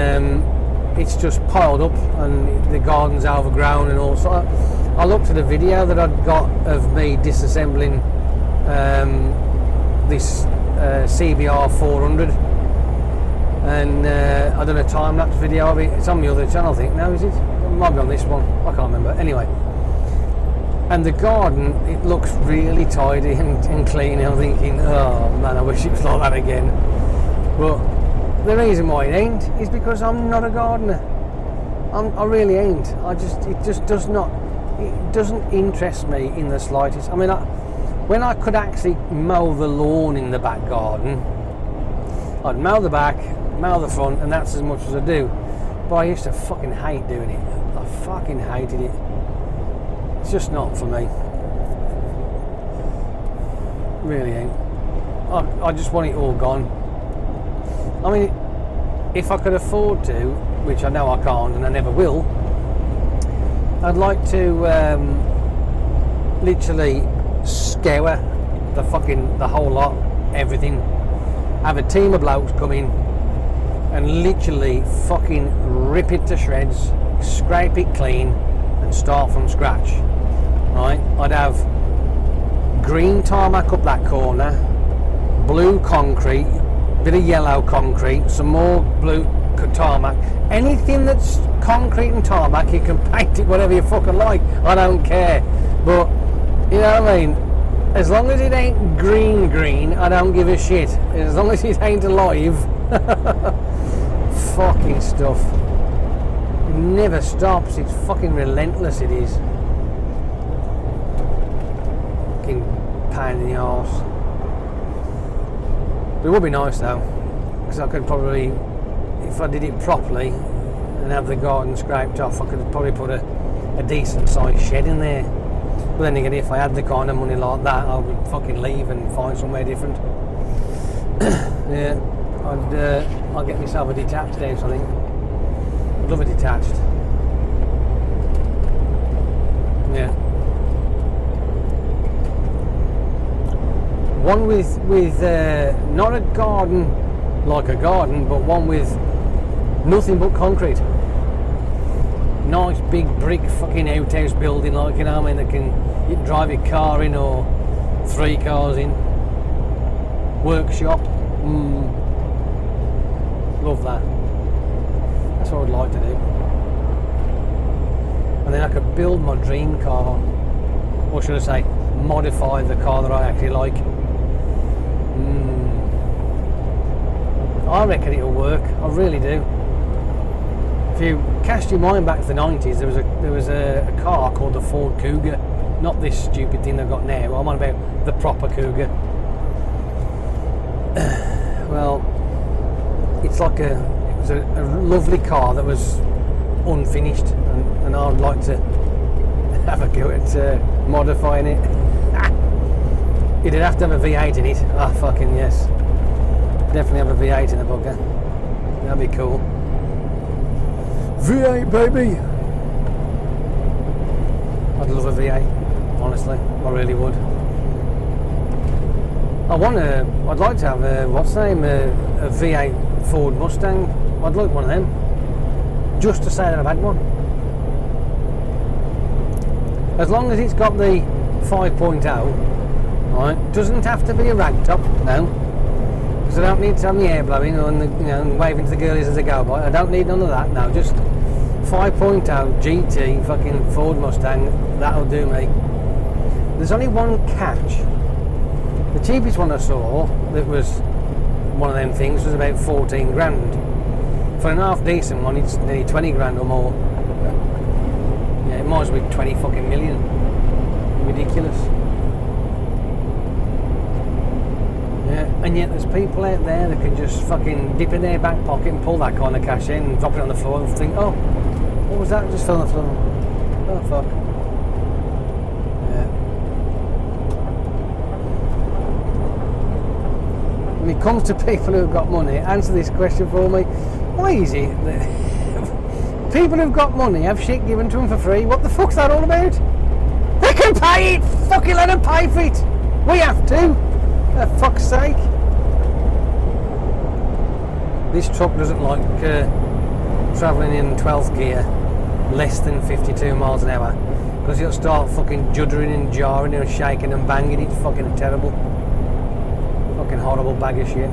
it's just piled up, and the garden's overgrown and all. So I looked at a video that I'd got of me disassembling this CBR 400, and I done a time-lapse video of it. It's on the other channel, I think. No, is it? It might be on this one. I can't remember. Anyway, and the garden, it looks really tidy and clean. I'm thinking, oh man, I wish it was like that again. But the reason why it ain't is because I'm not a gardener. I really ain't. It doesn't interest me in the slightest. I mean, when I could actually mow the lawn in the back garden, I'd mow the back, mow the front, and that's as much as I do. But I used to fucking hate doing it. I fucking hated it. It's just not for me. Really ain't. I just want it all gone. I mean, if I could afford to, which I know I can't and I never will, I'd like to literally scour the whole lot, everything. Have a team of blokes come in and literally fucking rip it to shreds, scrape it clean, and start from scratch. Right? I'd have green tarmac up that corner, blue concrete, bit of yellow concrete, some more blue tarmac. Anything that's concrete and tarmac, you can paint it whatever you fucking like. I don't care. But you know what I mean? As long as it ain't green, I don't give a shit. As long as it ain't alive. Fucking stuff. It never stops. It's fucking relentless, it is. Fucking pain in the arse. But it would be nice though, because I could probably, if I did it properly and have the garden scraped off, I could probably put a decent sized shed in there. But then again, if I had the kind of money like that, I would fucking leave and find somewhere different. Yeah, I'd get myself a detached house, I think. I'd love a detached. Yeah. One with not a garden like a garden, but one with nothing but concrete. Nice big brick fucking outhouse building, like, you know what I mean, you can drive your car in or 3 cars in. Workshop. Love that. That's what I'd like to do. And then I could build my dream car, or should I say modify the car that I actually like. I reckon it'll work. I really do. If you cast your mind back to the 90s, there was a car called the Ford Cougar. Not this stupid thing they've got now. I'm on about the proper Cougar. Well, it was a lovely car that was unfinished, and I'd like to have a go at modifying it. It'd have to have a V8 in it. Ah, fucking yes. Definitely have a V8 in the bugger. That'd be cool. V8, baby! I'd love a V8, honestly. I really would. I'd like to have a V8 Ford Mustang. I'd like one of them. Just to say that I've had one. As long as it's got the 5.0, right? Doesn't have to be a ragtop, no. Because I don't need to have my hair blowing and waving to the girlies as they go by. I don't need none of that, no. Just 5.0 GT fucking Ford Mustang, that'll do me. There's only one catch. The cheapest one I saw that was one of them things was about 14 grand. For an half decent one, it's nearly 20 grand or more. Yeah, it might as well be 20 fucking million. Ridiculous. Yeah, and yet there's people out there that can just fucking dip in their back pocket and pull that kind of cash in and drop it on the floor and think, oh, what was that? Just fell on the floor. Oh, fuck. Yeah. When it comes to people who've got money, answer this question for me. Why is it that people who've got money have shit given to them for free? What the fuck's that all about? They can pay it! Fucking let them pay for it! We have to! For fuck's sake. This truck doesn't like travelling in 12th gear less than 52 miles an hour, because it'll start fucking juddering and jarring and shaking and banging. It's fucking terrible. Fucking horrible bag of shit.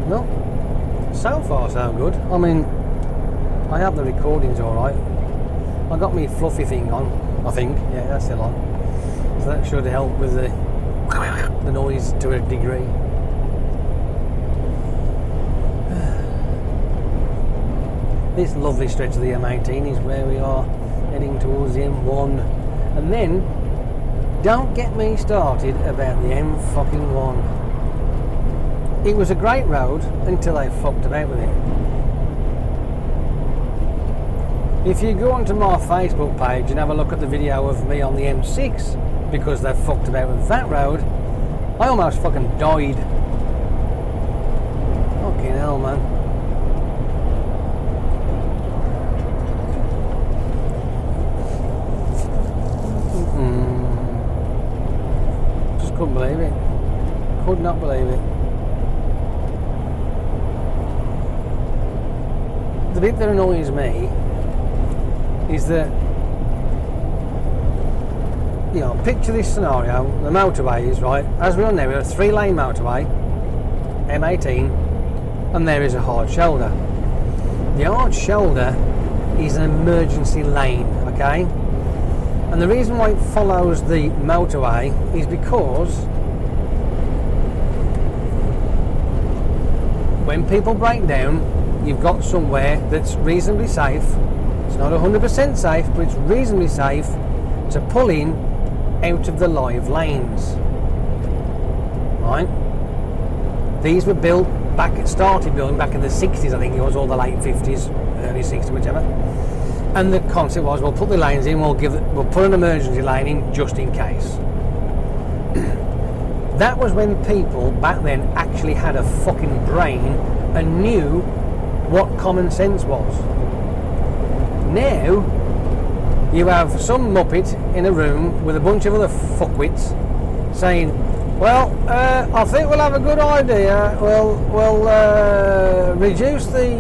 No, so far so good. I mean, I have the recordings alright. I got me fluffy thing on, I think. Yeah, that's still on. So that should help with the noise to a degree. This lovely stretch of the M18 is where we are heading towards the M1. And then, don't get me started about the M1. It was a great road until they fucked about with it. If you go onto my Facebook page and have a look at the video of me on the M6, because they fucked about with that road, I almost fucking died. Fucking hell, man. Just couldn't believe it. Could not believe it. The bit that annoys me is that, you know, picture this scenario, the motorways, right, as we're on there, we have a 3-lane motorway, M18, and there is a hard shoulder. The hard shoulder is an emergency lane, okay? And the reason why it follows the motorway is because when people break down, you've got somewhere that's reasonably safe. It's not 100% safe, but it's reasonably safe to pull in out of the live lanes. Right? These were built started building back in the 60s, I think it was, or the late 50s, early 60s, whichever. And the concept was, we'll put the lanes in, we'll put an emergency lane in just in case. That was when people back then actually had a fucking brain and knew what common sense was. Now you have some muppet in a room with a bunch of other fuckwits saying, well, I think we'll have a good idea. We'll reduce the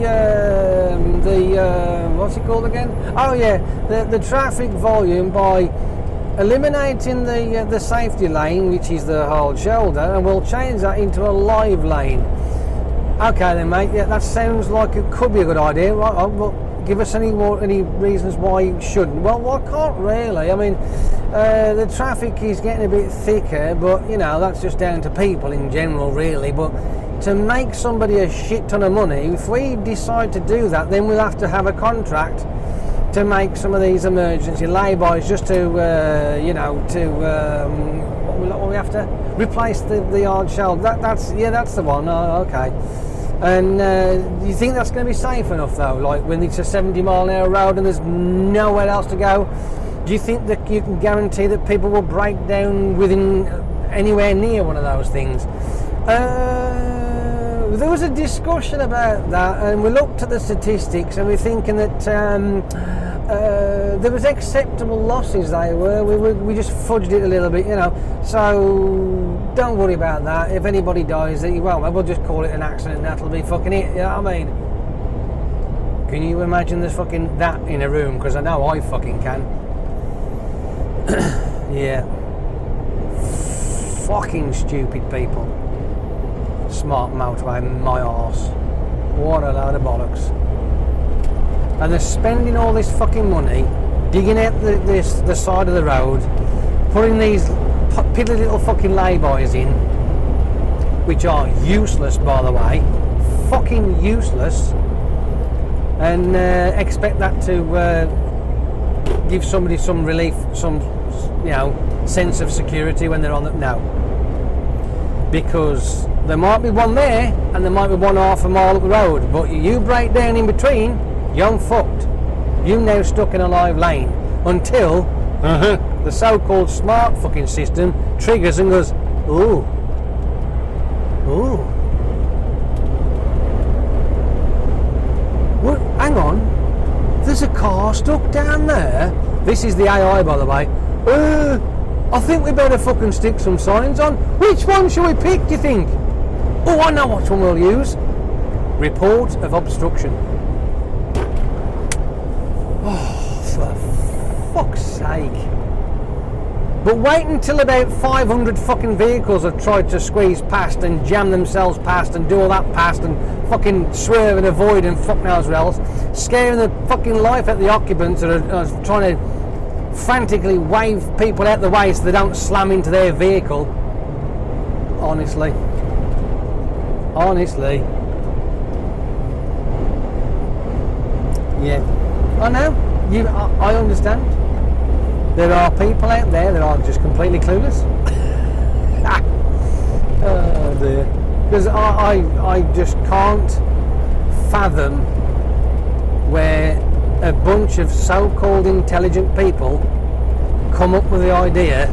what's it called again? Oh yeah, the traffic volume by eliminating the safety lane, which is the hard shoulder, and we'll change that into a live lane. Okay then, mate. Yeah, that sounds like it could be a good idea. Right? Well, give us any reasons why you shouldn't. Well, I can't really. I mean, the traffic is getting a bit thicker, but you know, that's just down to people in general, really. But to make somebody a shit ton of money, if we decide to do that, then we'll have to have a contract to make some of these emergency laybys, just to what we have to replace the hard shoulder. That's the one. Oh, okay. And do you think that's going to be safe enough though? Like when it's a 70-mile-an-hour road and there's nowhere else to go, do you think that you can guarantee that people will break down within anywhere near one of those things? There was a discussion about that, and we looked at the statistics, and we're thinking that there was acceptable losses. They were. We just fudged it a little bit, you know. So don't worry about that. If anybody dies, we'll just call it an accident. And that'll be fucking it. You know what I mean? Can you imagine there's fucking that in a room? Because I know I fucking can. Yeah. Fucking stupid people. Smart motorway, my arse. What a load of bollocks. And they're spending all this fucking money digging out the side of the road, putting these piddly little fucking laybys in, which are useless, by the way. Fucking useless. And expect that to give somebody some relief, some, you know, sense of security when they're on the... No. Because there might be one there and there might be one half a mile up the road, but you break down in between, you're fucked. You're now stuck in a live lane until the so-called smart fucking system triggers and goes, ooh, what? Hang on, car stuck down there. This is the AI, by the way. I think we better fucking stick some signs on. Which one should we pick, do you think? Oh, I know which one we'll use. Report of obstruction. Oh, for fuck's sake. But wait until about 500 fucking vehicles have tried to squeeze past and jam themselves past and do all that past and fucking swerve and avoid and fuck knows what else, scaring the fucking life out the occupants that are trying to frantically wave people out the way so they don't slam into their vehicle. Honestly. Yeah. I know. I understand. There are people out there that are just completely clueless. Oh dear. Because I just can't fathom where a bunch of so-called intelligent people come up with the idea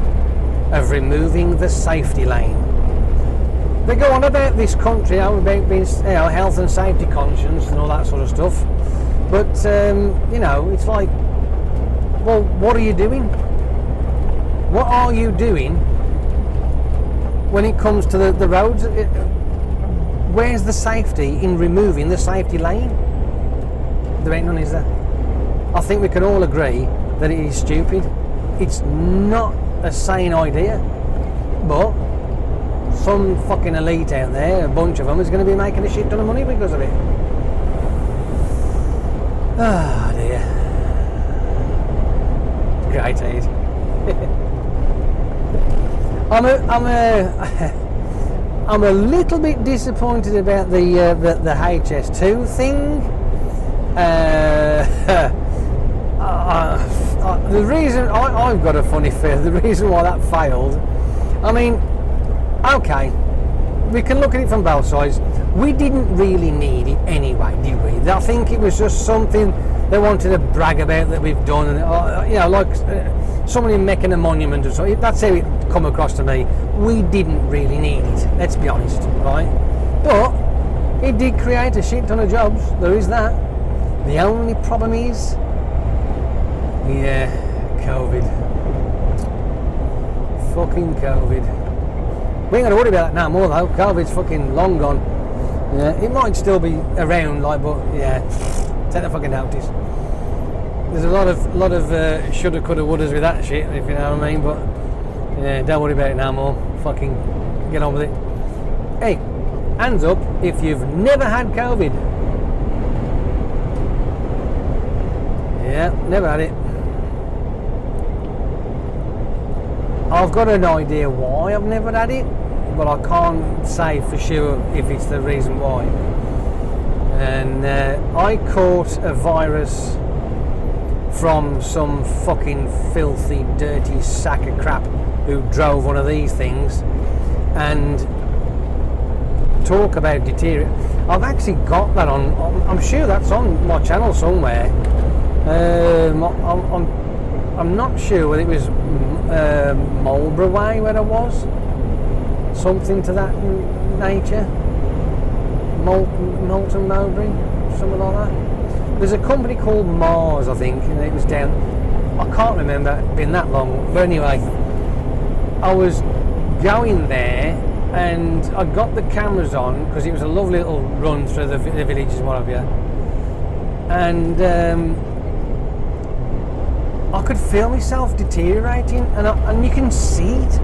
of removing the safety lane. They go on about this country, about being, health and safety conscious and all that sort of stuff. But, it's like, well, what are you doing? What are you doing when it comes to the roads? Where's the safety in removing the safety lane? There ain't none, is there? I think we can all agree that it is stupid. It's not a sane idea. But some fucking elite out there, a bunch of them, is going to be making a shit ton of money because of it. Ah, dear. Great, Aid. I'm a little bit disappointed about the HS2 thing. The reason I've got a funny fear. The reason why that failed. I mean, okay, we can look at it from both sides. We didn't really need it anyway, did we? I think it was just something they wanted to brag about that we've done, and like somebody making a monument or something. That's how it come across to me. We didn't really need it, let's be honest, right? But it did create a shit ton of jobs. There is that. The only problem is, COVID. Fucking COVID. We ain't gonna worry about that now more though. COVID's fucking long gone. Yeah, it might still be around, but take the fucking notice. There's a lot of shoulda, coulda, wouldas with that shit, if you know what I mean. But don't worry about it now more. Fucking get on with it. Hey, hands up if you've never had COVID. Yeah, never had it. I've got an idea why I've never had it, but I can't say for sure if it's the reason why. And I caught a virus from some fucking filthy, dirty sack of crap who drove one of these things. And talk about deteriorate. I've actually got that on. I'm sure that's on my channel somewhere. I'm not sure whether it was Marlborough Way where I was. Something to that nature. Walton, Mowbray, something like that. There's a company called Mars, I think, and it was down. I can't remember it being that long, but anyway, I was going there and I got the cameras on because it was a lovely little run through the villages and what have you. And I could feel myself deteriorating, and you can see it.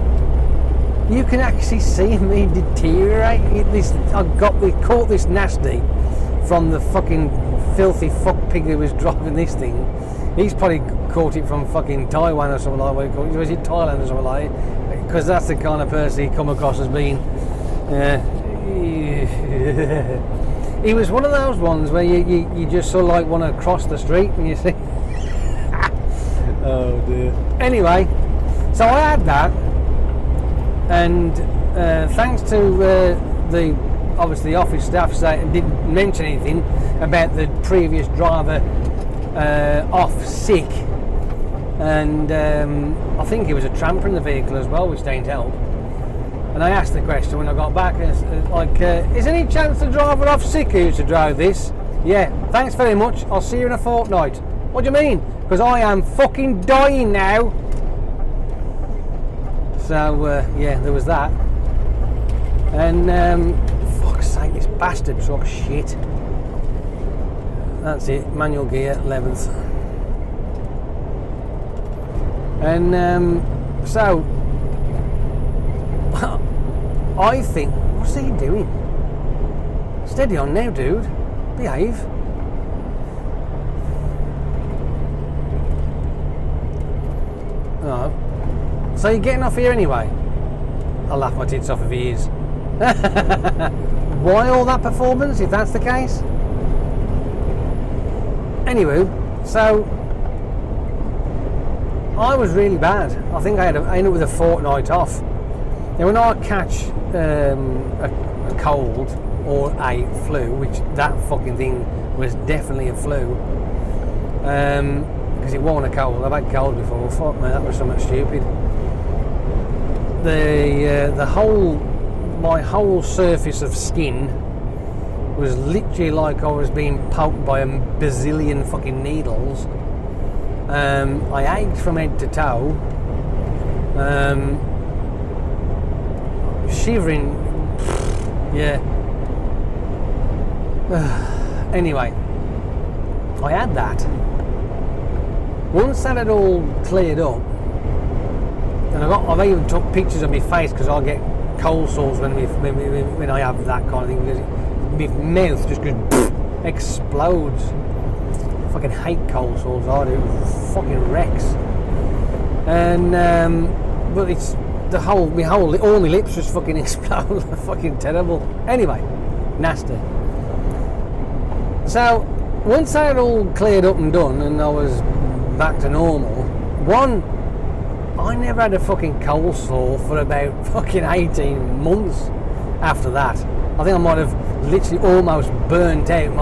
You can actually see me deteriorate. I caught this nasty from the fucking filthy fuck pig who was driving this thing. He's probably caught it from fucking Taiwan or something like that. Was it Thailand or something like that? Because that's the kind of person he come across as being. He was one of those ones where you just sort of like want to cross the street and you see. Oh dear. Anyway, so I had that, and thanks to the obviously office staff didn't mention anything about the previous driver off sick, and I think he was a tramper in the vehicle as well, which didn't help. And I asked the question when I got back, is any chance the driver off sick who used to drive this? Yeah, thanks very much, I'll see you in a fortnight. What do you mean? Because I am fucking dying now. So, yeah, there was that. And, fuck's sake, this bastard truck, shit. That's it, manual gear, 11th. And, so, I think, what's he doing? Steady on now, dude. Behave. Oh. So you're getting off here anyway? I'll laugh my tits off if he is. Why all that performance, if that's the case? Anyway, so I was really bad. I think I ended up with a fortnight off. Now when I catch a cold or a flu, which that fucking thing was definitely a flu, because it wasn't a cold. I've had cold before. Fuck man, that was something stupid. My whole surface of skin was literally like I was being poked by a bazillion fucking needles. I ached from head to toe. Shivering. Yeah. Anyway, I had that. Once that had all cleared up, and I've even took pictures of my face because I get cold sores when I have that kind of thing. Because my mouth just goes explodes. I fucking hate cold sores. I do. Fucking wrecks. And but it's all my lips just fucking explode. Fucking terrible. Anyway, nasty. So once that had all cleared up and done, and I was back to normal, I never had a fucking cold sore for about fucking 18 months after that. I think I might have literally almost burnt out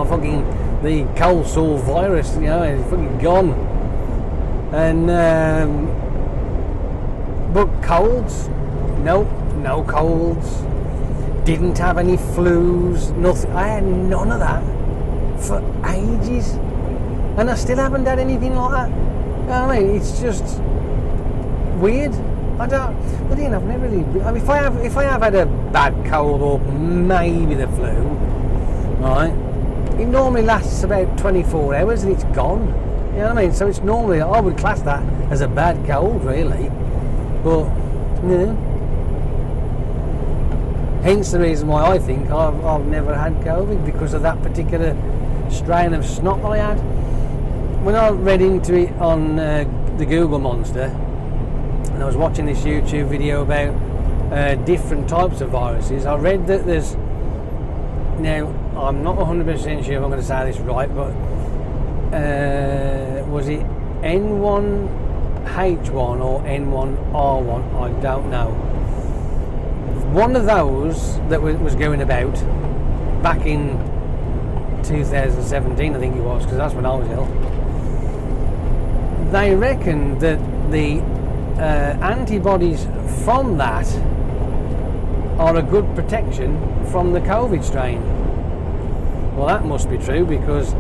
the cold sore virus, you know, it's fucking gone. And but colds, no colds, didn't have any flus, nothing. I had none of that for ages, and I still haven't had anything like that. You know what I mean? It's just weird. I've never really. I mean, if I have had a bad cold or maybe the flu, right? It normally lasts about 24 hours and it's gone. You know what I mean? So it's normally, I would class that as a bad cold, really. But yeah. Hence the reason why I think I've never had COVID, because of that particular strain of snot that I had. When I read into it on the Google Monster, and I was watching this YouTube video about different types of viruses, I read that there's, now I'm not 100% sure if I'm going to say this right, but was it N1H1 or N1R1? I don't know. One of those that was going about back in 2017, I think it was, because that's when I was ill. They reckon that the antibodies from that are a good protection from the COVID strain. Well, that must be true, because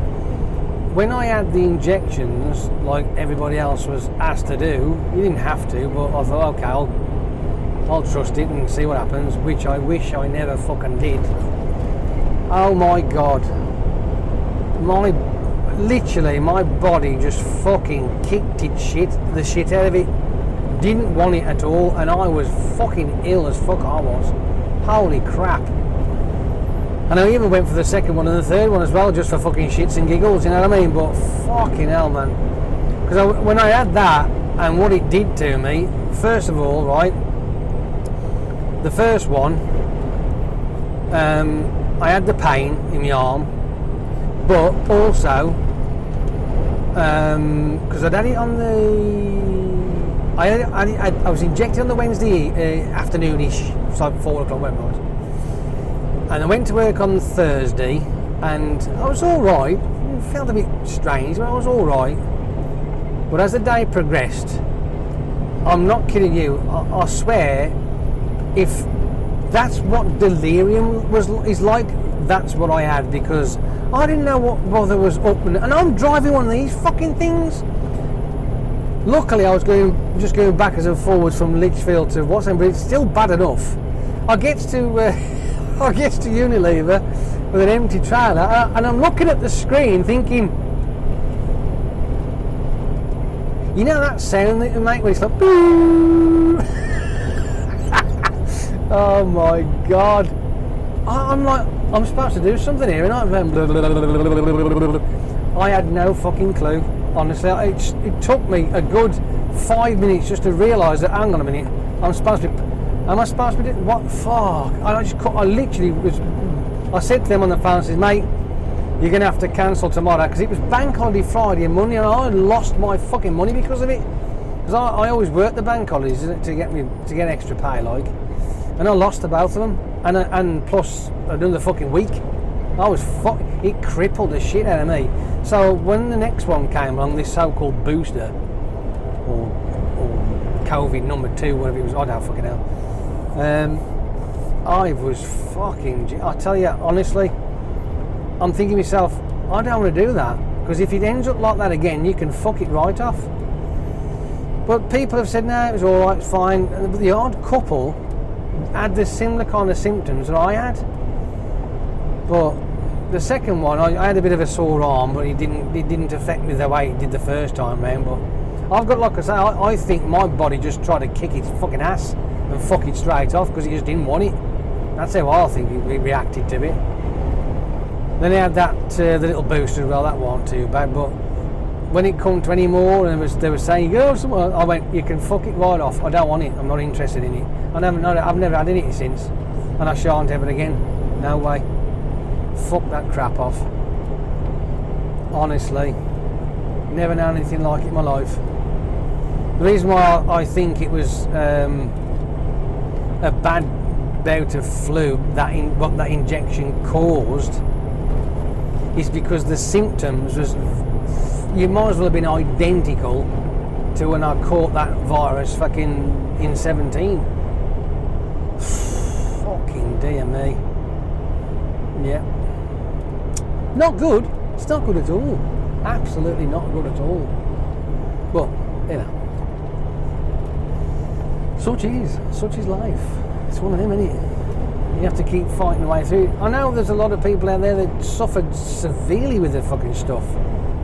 when I had the injections, like everybody else was asked to do, you didn't have to, but I thought, okay, I'll trust it and see what happens, which I wish I never fucking did. Oh my God. Literally, my body just fucking kicked the shit out of it. Didn't want it at all, and I was fucking ill as fuck. I was. Holy crap. And I even went for the second one and the third one as well, just for fucking shits and giggles, you know what I mean? But fucking hell, man. Because when I had that, and what it did to me, first of all, right, the first one, I had the pain in my arm, but also, because I'd had it on I was injected on the Wednesday afternoon-ish, so 4 o'clock, whatever it was. And I went to work on Thursday, and I was all right. It felt a bit strange, but I was all right. But as the day progressed, I'm not kidding you, I swear, if that's what delirium is like, that's what I had, because I didn't know what bother was up, and I'm driving one of these fucking things. Luckily, I was just going backwards and forwards from Lichfield to Watson, but it's still bad enough. I gets to Unilever with an empty trailer, and I'm looking at the screen thinking, you know that sound that you make when it's like, boo. Oh my god! I'm like, I'm supposed to do something here, and I had no fucking clue. Honestly, it took me a good 5 minutes just to realise that, hang on a minute, am I supposed to be doing what? Fuck! I said to them on the phone, I said, mate, you're going to have to cancel tomorrow, because it was bank holiday Friday and Monday, and I lost my fucking money because of it. Because I always work the bank holidays to get extra pay, like. And I lost the both of them, and plus another fucking week. It crippled the shit out of me. So when the next one came along, this so-called booster, or COVID number 2, whatever it was, I don't fucking know. I was fucking. I tell you honestly, I'm thinking to myself, I don't want to do that, because if it ends up like that again, you can fuck it right off. But people have said, no, it was all right, it's fine. But the odd couple had the similar kind of symptoms that I had. But the second one, I had a bit of a sore arm, but it didn't affect me the way it did the first time round. But I've got, like I say, I think my body just tried to kick its fucking ass and fuck it straight off, because it just didn't want it. That's how I think it reacted to it. Then they had that the little booster as well. That wasn't too bad, but when it come to any more, and they were saying, "Go somewhere," I went, "You can fuck it right off. I don't want it. I'm not interested in it. I've never had it since, and I shan't ever again. No way. Fuck that crap off. Honestly, never known anything like it in my life." The reason why I think it was a bad bout of flu, what that injection caused, is because the symptoms was, you might as well have been identical to when I caught that virus fucking in 17. Fucking dear me. Yeah. Not good. It's not good at all. Absolutely not good at all. But, you know. Such is life. It's one of them, isn't it? You have to keep fighting the way through. I know there's a lot of people out there that suffered severely with the fucking stuff.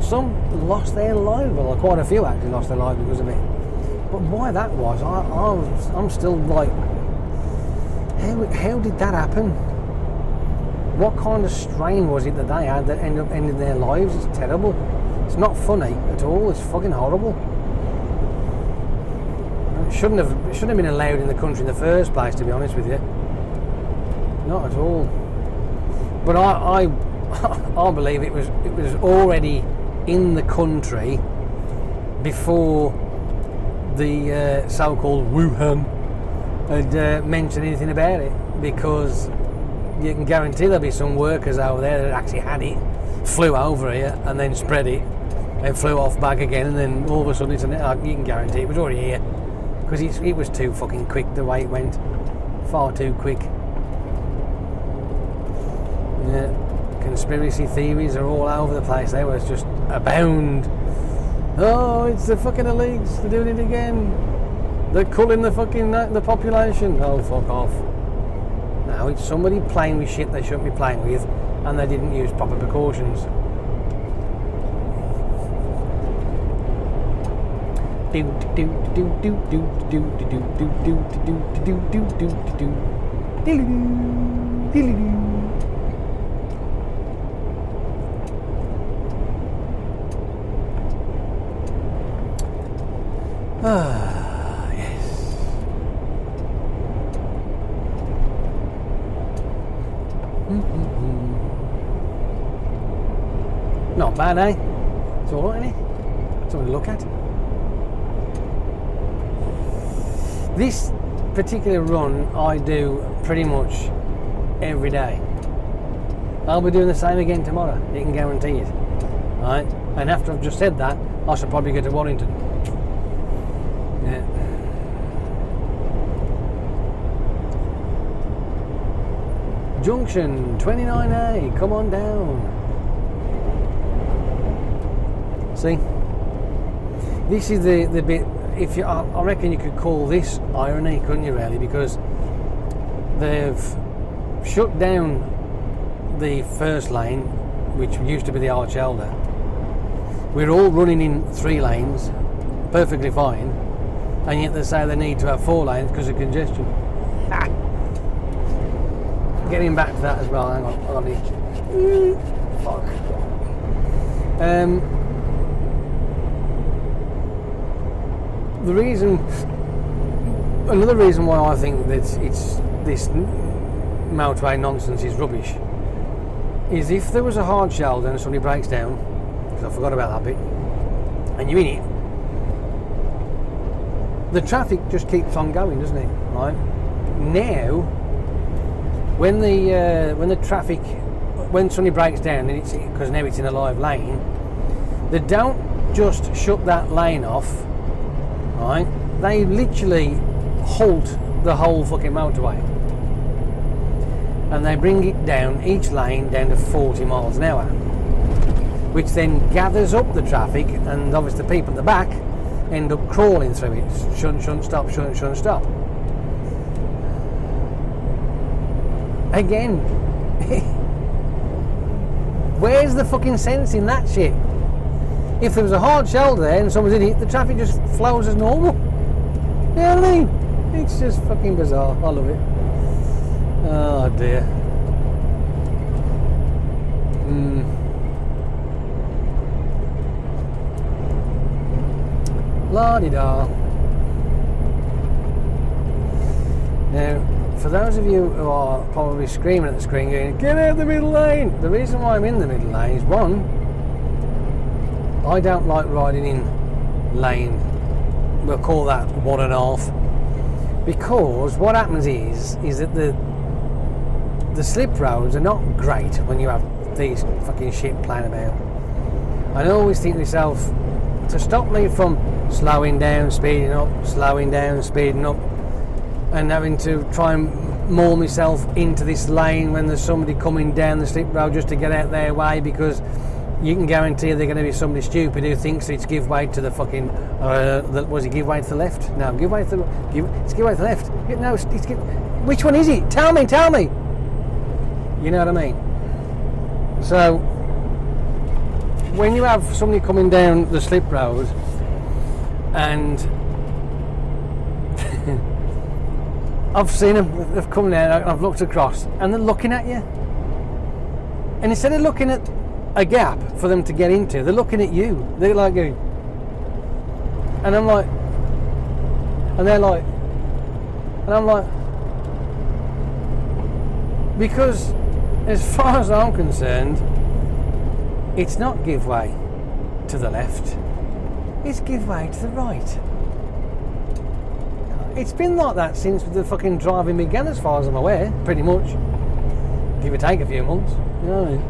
Some lost their life. Well, quite a few actually lost their life because of it. But why that was, I'm still like, how did that happen? What kind of strain was it that they had that ended up ending their lives? It's terrible. It's not funny at all. It's fucking horrible. It shouldn't have been allowed in the country in the first place, to be honest with you. Not at all. But I believe it was already in the country before the so-called Wuhan had mentioned anything about it, because you can guarantee there'll be some workers over there that actually had it, flew over here and then spread it, and flew off back again, and then all of a sudden you can guarantee it was already here, because it was too fucking quick the way it went. Far too quick. Yeah. Conspiracy theories are all over the place. They were just abound. Oh, it's the fucking elites, they're doing it again. They're culling the population. Oh, fuck off. No, it's somebody playing with shit they shouldn't be playing with, and they didn't use proper precautions. Ah, yes. Not bad, eh? It's alright, isn't it? Something to look at. This particular run I do pretty much every day. I'll be doing the same again tomorrow, you can guarantee it. Right? And after I've just said that, I should probably go to Warrington. Yeah. junction 29A, come on down. See, this is the bit. If you, I reckon you could call this irony, couldn't you? Really, because they've shut down the first lane, which used to be the Arch Elder. We're all running in 3 lanes, perfectly fine, and yet they say they need to have 4 lanes because of congestion. Getting back to that as well. Hang on, fuck. The reason, another reason why I think that it's this motorway nonsense is rubbish, is if there was a hard shoulder and somebody breaks down, because I forgot about that bit, and you're in it, the traffic just keeps on going, doesn't it? Right now, when the traffic, when somebody breaks down, and it's because now it's in a live lane, they don't just shut that lane off. Right? They literally halt the whole fucking motorway, and they bring it down, each lane down to 40 miles an hour, which then gathers up the traffic, and obviously the people at the back end up crawling through it. Shouldn't stop, shouldn't stop. Again, where's the fucking sense in that shit? If there was a hard shoulder there and someone's in it, the traffic just flows as normal. You know what I mean? It's just fucking bizarre. I love it. Oh dear. La-di-da. Now, for those of you who are probably screaming at the screen going, get out of the middle lane! The reason why I'm in the middle lane is, one, I don't like riding in lane, we'll call that 1.5, because what happens is that the slip roads are not great when you have these fucking shit playing about. I always think to myself, to stop me from slowing down, speeding up, slowing down, speeding up, and having to try and maul myself into this lane when there's somebody coming down the slip road just to get out their way, because you can guarantee they're going to be somebody stupid who thinks it's give way to the fucking, was it give way to the left? No, give way to the, it's give way to the left. No, it's which one is it? Tell me. You know what I mean? So, when you have somebody coming down the slip road, and I've seen them, they've come down, and I've looked across, and they're looking at you. And instead of looking at a gap for them to get into, they're looking at you. They're like going, and I'm like, and they're like, and I'm like, because as far as I'm concerned, it's not give way to the left, it's give way to the right. It's been like that since the fucking driving began, as far as I'm aware, pretty much, give or take a few months, you know what I mean?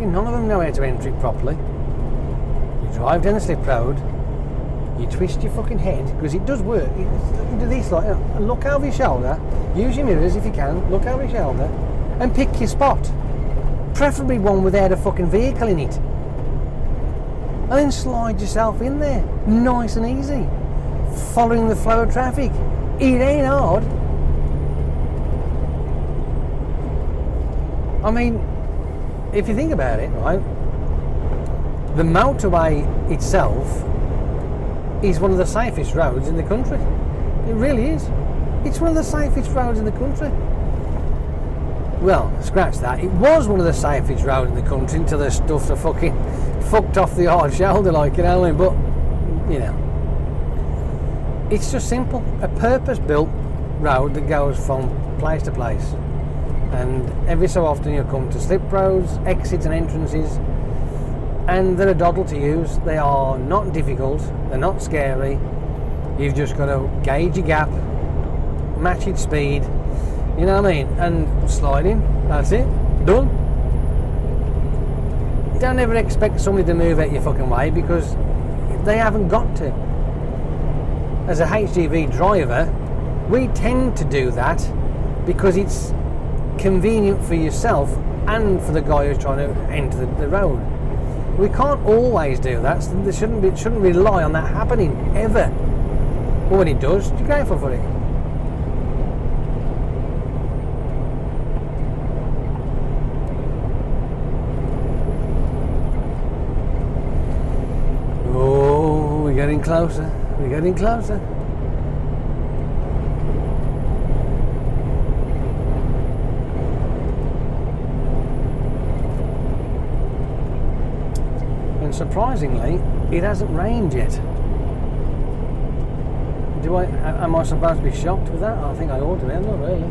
None of them know how to enter it properly. You drive down the slip road, you twist your fucking head, because it does work. You do this, like, look over your shoulder, use your mirrors if you can, look over your shoulder, and pick your spot. Preferably one without a fucking vehicle in it. And then slide yourself in there, nice and easy, following the flow of traffic. It ain't hard. I mean, if you think about it, right, the motorway itself is one of the safest roads in the country. It really is. It's one of the safest roads in the country. Well, scratch that. It was one of the safest roads in the country until the stuff that fucking fucked off the hard shoulder, like, you know what I mean? But, you know, it's just simple. A purpose-built road that goes from place to place. And every so often you come to slip roads, exits and entrances, and they're a doddle to use. They are not difficult, they're not scary. You've just got to gauge your gap, match its speed, you know what I mean, and slide in, that's it, done. Don't ever expect somebody to move out your fucking way, because they haven't got to. As a HGV driver, We tend to do that because it's convenient for yourself and for the guy who's trying to enter the road. We can't always do that. So there shouldn't rely on that happening ever. But when it does, you're grateful for it. Oh, we're getting closer. We're getting closer. And surprisingly, it hasn't rained yet. Am I supposed to be shocked with that? I think I ought to be. I'm not really.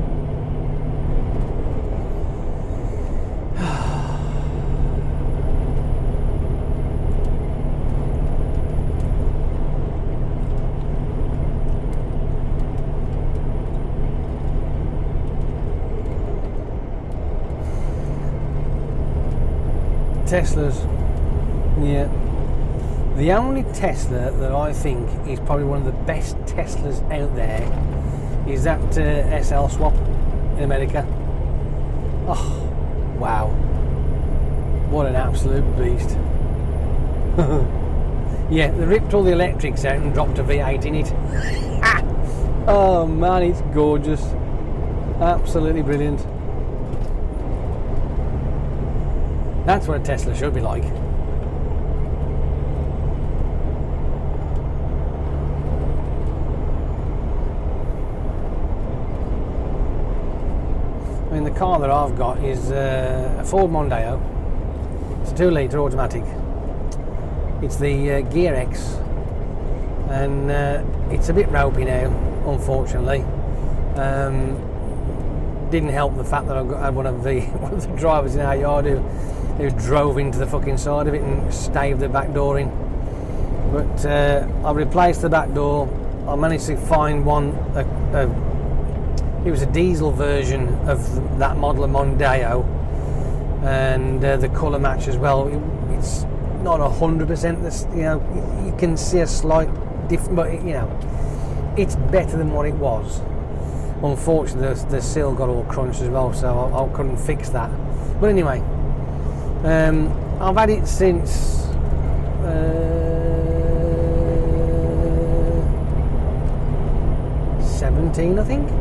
Teslas, yeah. The only Tesla that I think is probably one of the best Teslas out there is that SL swap in America. Oh, wow. What an absolute beast. Yeah, they ripped all the electrics out and dropped a V8 in it. Oh man, it's gorgeous. Absolutely brilliant. That's what a Tesla should be like. I mean, the car that I've got is a Ford Mondeo. It's a 2-litre automatic. It's the Gear X, and it's a bit ropey now, unfortunately. Didn't help the fact that I had one of the drivers in our yard who drove into the fucking side of it and staved the back door in. But I replaced the back door. I managed to find one. It was a diesel version of that model of Mondeo, and the colour match as well. It's not 100%. You know, you can see a slight difference, but you know, it's better than what it was. Unfortunately, the sill got all crunched as well, so I couldn't fix that. But anyway, I've had it since 17, I think.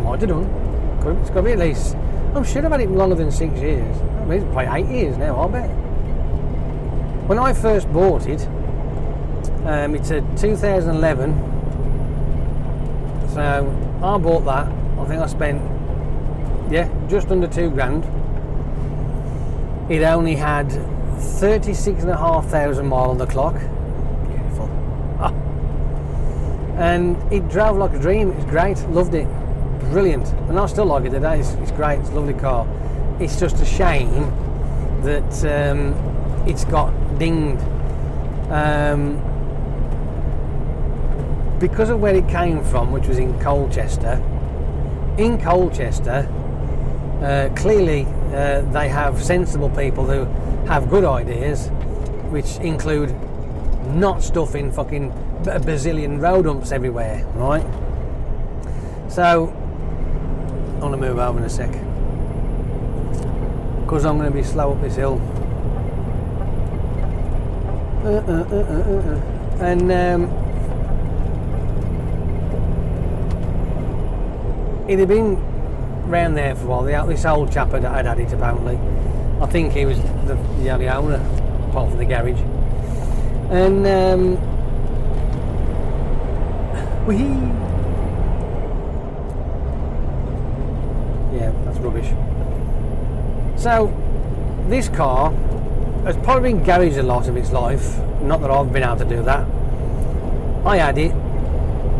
Might have done. It's got to be at least. I'm sure I've had it longer than 6 years. I mean, it's probably 8 years now, I bet. When I first bought it, it's a 2011. So I bought that. I think I spent, just under £2,000. It only had 36,500 miles on the clock. Beautiful. Ah. And it drove like a dream. It was great. Loved it. Brilliant. And I still like it today. It's great. It's a lovely car. It's just a shame that it's got dinged. Because of where it came from, which was in Colchester. In Colchester, clearly they have sensible people who have good ideas, which include not stuffing fucking a bazillion road humps everywhere, right? So I'm going to move over in a sec, because I'm going to be slow up this hill. And it had been round there for a while. This old chap had had it apparently. I think he was the only owner, apart from the garage. And yeah, that's rubbish. So this car has probably been garaged a lot of its life. Not that I've been able to do that. I had it.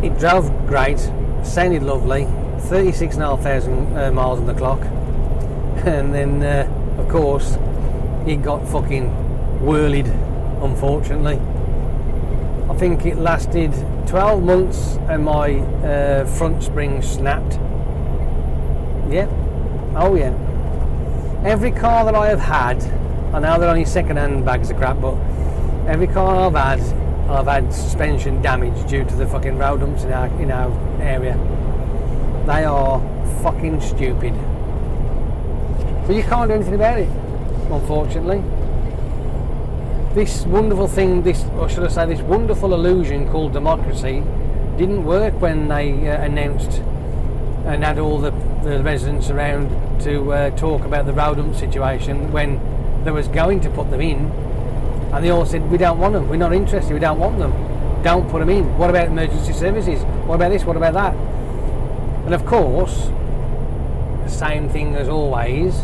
It drove great. Sounded lovely. 36,500 miles on the clock, and then of course it got fucking whirled, unfortunately. I think it lasted 12 months and my front spring snapped. Yeah, oh yeah. Every car that I have had, I know they're only second hand bags of crap, but every car I've had, I've had suspension damage due to the fucking road dumps in our area. They are fucking stupid. But you can't do anything about it, unfortunately. This wonderful thing, or should I say this wonderful illusion called democracy, didn't work when they announced and had all the residents around to talk about the road dump situation when they was going to put them in, and they all said, we don't want them, we're not interested, we don't want them, don't put them in. What about emergency services? What about this? What about that? And of course, the same thing as always,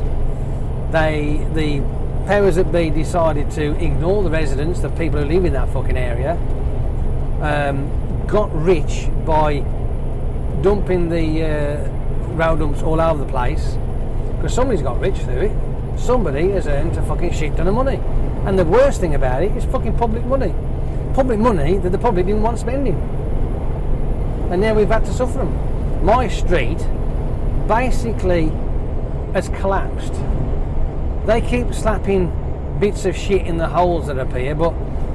the powers that be decided to ignore the residents, the people who live in that fucking area, got rich by dumping the road dumps all over the place, because somebody's got rich through it. Somebody has earned a fucking shit ton of money, and the worst thing about it is fucking public money that the public didn't want spending, and now we've had to suffer them. My street basically has collapsed. They keep slapping bits of shit in the holes that appear, but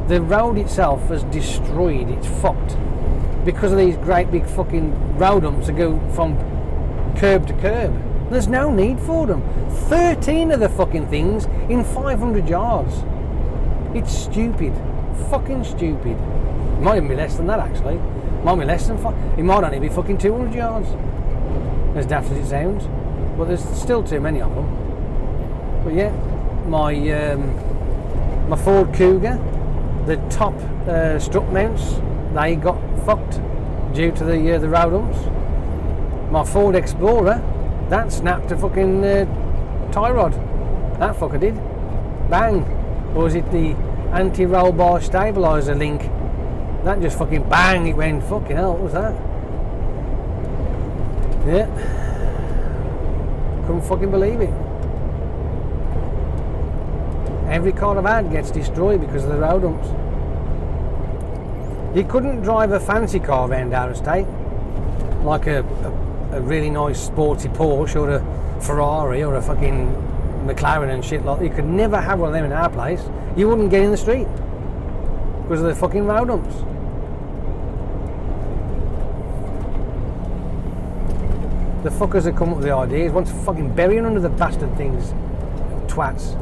the road itself has destroyed, it's fucked, because of these great big fucking road dumps that go from curb to curb. There's no need for them. 13 of the fucking things in 500 yards. It's stupid. Fucking stupid. It might even be less than that, actually. It might be less than 5. It might only be fucking 200 yards. As daft as it sounds. But there's still too many of them. But yeah, my Ford Cougar, the top strut mounts, they got fucked due to the road dumps. My Ford Explorer, that snapped a fucking tie rod. That fucker did. Bang. Or was it the anti-roll bar stabiliser link? That just fucking bang, it went. Fucking hell, what was that? Yeah. Couldn't fucking believe it. Every car I've had gets destroyed because of the road dumps. You couldn't drive a fancy car around our estate, like a really nice sporty Porsche or a Ferrari or a fucking McLaren and shit like that. You could never have one of them in our place. You wouldn't get in the street because of the fucking road dumps. The fuckers that come up with the ideas want to fucking bury them under the bastard things. Twats.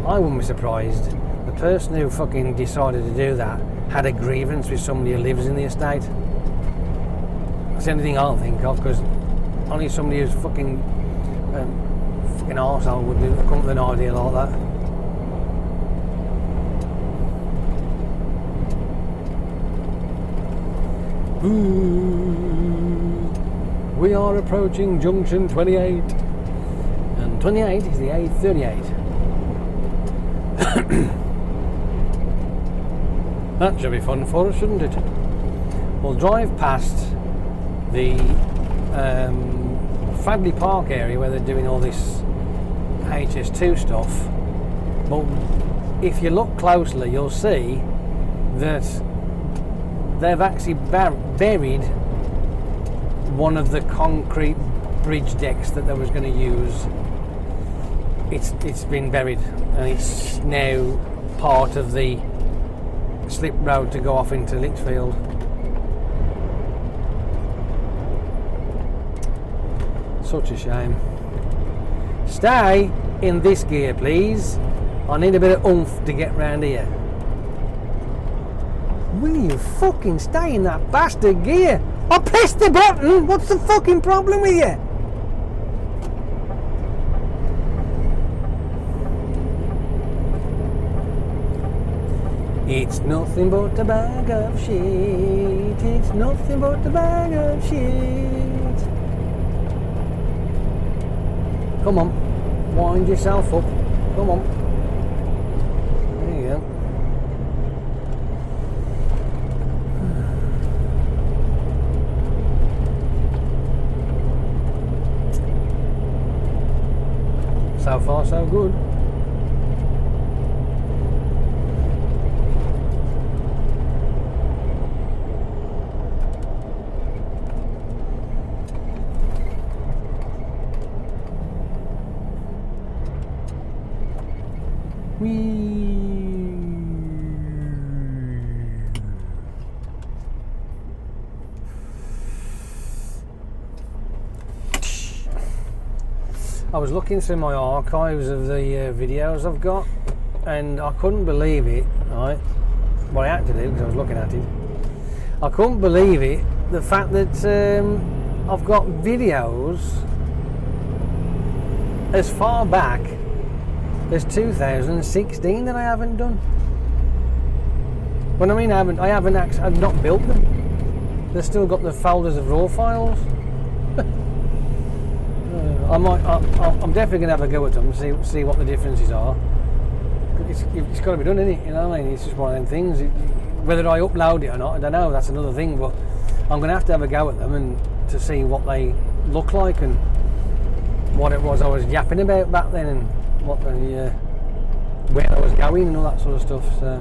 I wouldn't be surprised. The person who fucking decided to do that had a grievance with somebody who lives in the estate. That's the only thing I'll think of, because only somebody who's fucking arsehole would come up with an idea like that. Ooh, we are approaching junction 28, and 28 is the A38. That should be fun for us, shouldn't it? We'll drive past the Fradley Park area where they're doing all this HS2 stuff, but if you look closely you'll see that they've actually buried one of the concrete bridge decks that they was going to use. It's been buried, and it's now part of the slip road to go off into Litchfield. Such a shame. Stay in this gear, please. I need a bit of oomph to get round here. Will you fucking stay in that bastard gear? I pressed the button! What's the fucking problem with you? It's nothing but a bag of shit. It's nothing but a bag of shit. Come on, wind yourself up. Come on. There you go. So far, so good. Whee! I was looking through my archives of the videos I've got, and I couldn't believe it, right? What I had to do, because I was looking at it, I couldn't believe it, the fact that I've got videos as far back as 2016 that I haven't done. When I mean I haven't actually, I've not built them. They've still got the folders of raw files. I'm definitely going to have a go at them, see what the differences are. It's got to be done, isn't it? You know what I mean? It's just one of them things. Whether I upload it or not, I don't know. That's another thing. But I'm going to have a go at them and to see what they look like and what it was I was yapping about back then and what where I was going and all that sort of stuff. So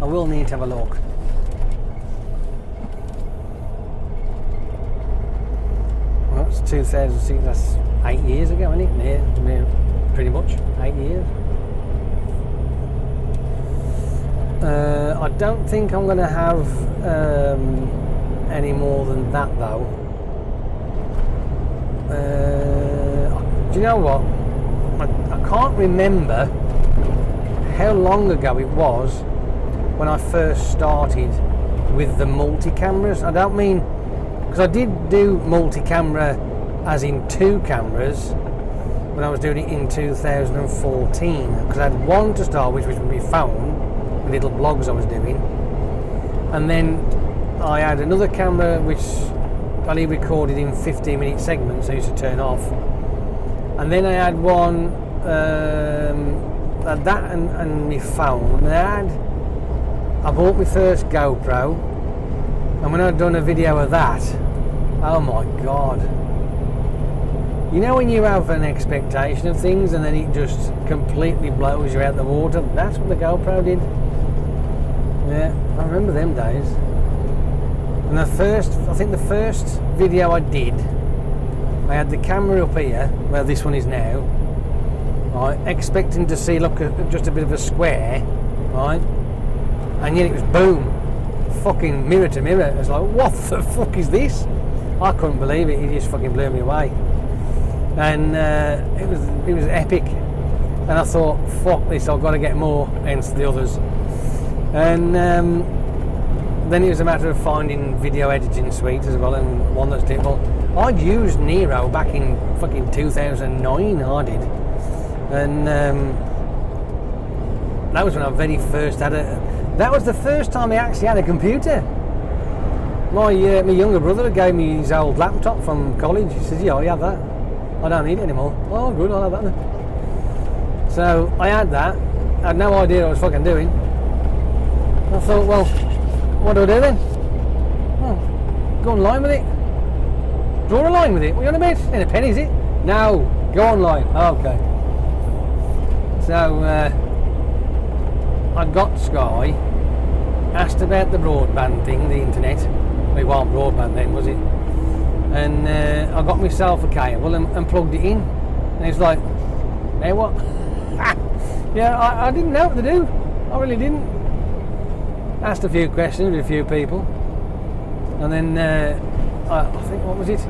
I will need to have a look. Well, that's 2006. That's 8 years ago, isn't it? Yeah, pretty much 8 years. I don't think I'm going to have any more than that though. Do you know what? I can't remember how long ago it was when I first started with the multi-cameras. I don't mean, because I did do multi-camera as in 2 cameras when I was doing it in 2014, because I had one to start with, which was my phone, little blogs I was doing, and then I had another camera which I only recorded in 15-minute segments I used to turn off, and then I had one that and my phone. And I bought my first GoPro, and when I'd done a video of that, oh my god, you know when you have an expectation of things and then it just completely blows you out the water? That's what the GoPro did. Yeah, I remember them days. And I think the first video I did, I had the camera up here, where this one is now, right, expecting to see just a bit of a square, right, and yet it was boom, fucking mirror to mirror. It was like, what the fuck is this? I couldn't believe it. It just fucking blew me away, and it was epic. And I thought, fuck this, I've got to get more, hence the others. And then it was a matter of finding video editing suite as well, and one that's difficult. I'd used Nero back in fucking 2009, I did, and that was when I very first had that was the first time I actually had a computer. My younger brother gave me his old laptop from college. He says, yeah, I have that. I don't need it anymore. Oh, good, I'll have that then. So I had that. I had no idea what I was fucking doing. I thought, well, what do I do then? Oh, go online with it. Draw a line with it. What are you on about? In a pen, is it? No, go online. Oh, okay. So I got Sky, asked about the broadband thing, the internet. Well, it wasn't broadband then, was it? And I got myself a cable and plugged it in. And it's like, hey, what? Yeah, I didn't know what to do. I really didn't. Asked a few questions with a few people, and then I think, what was it?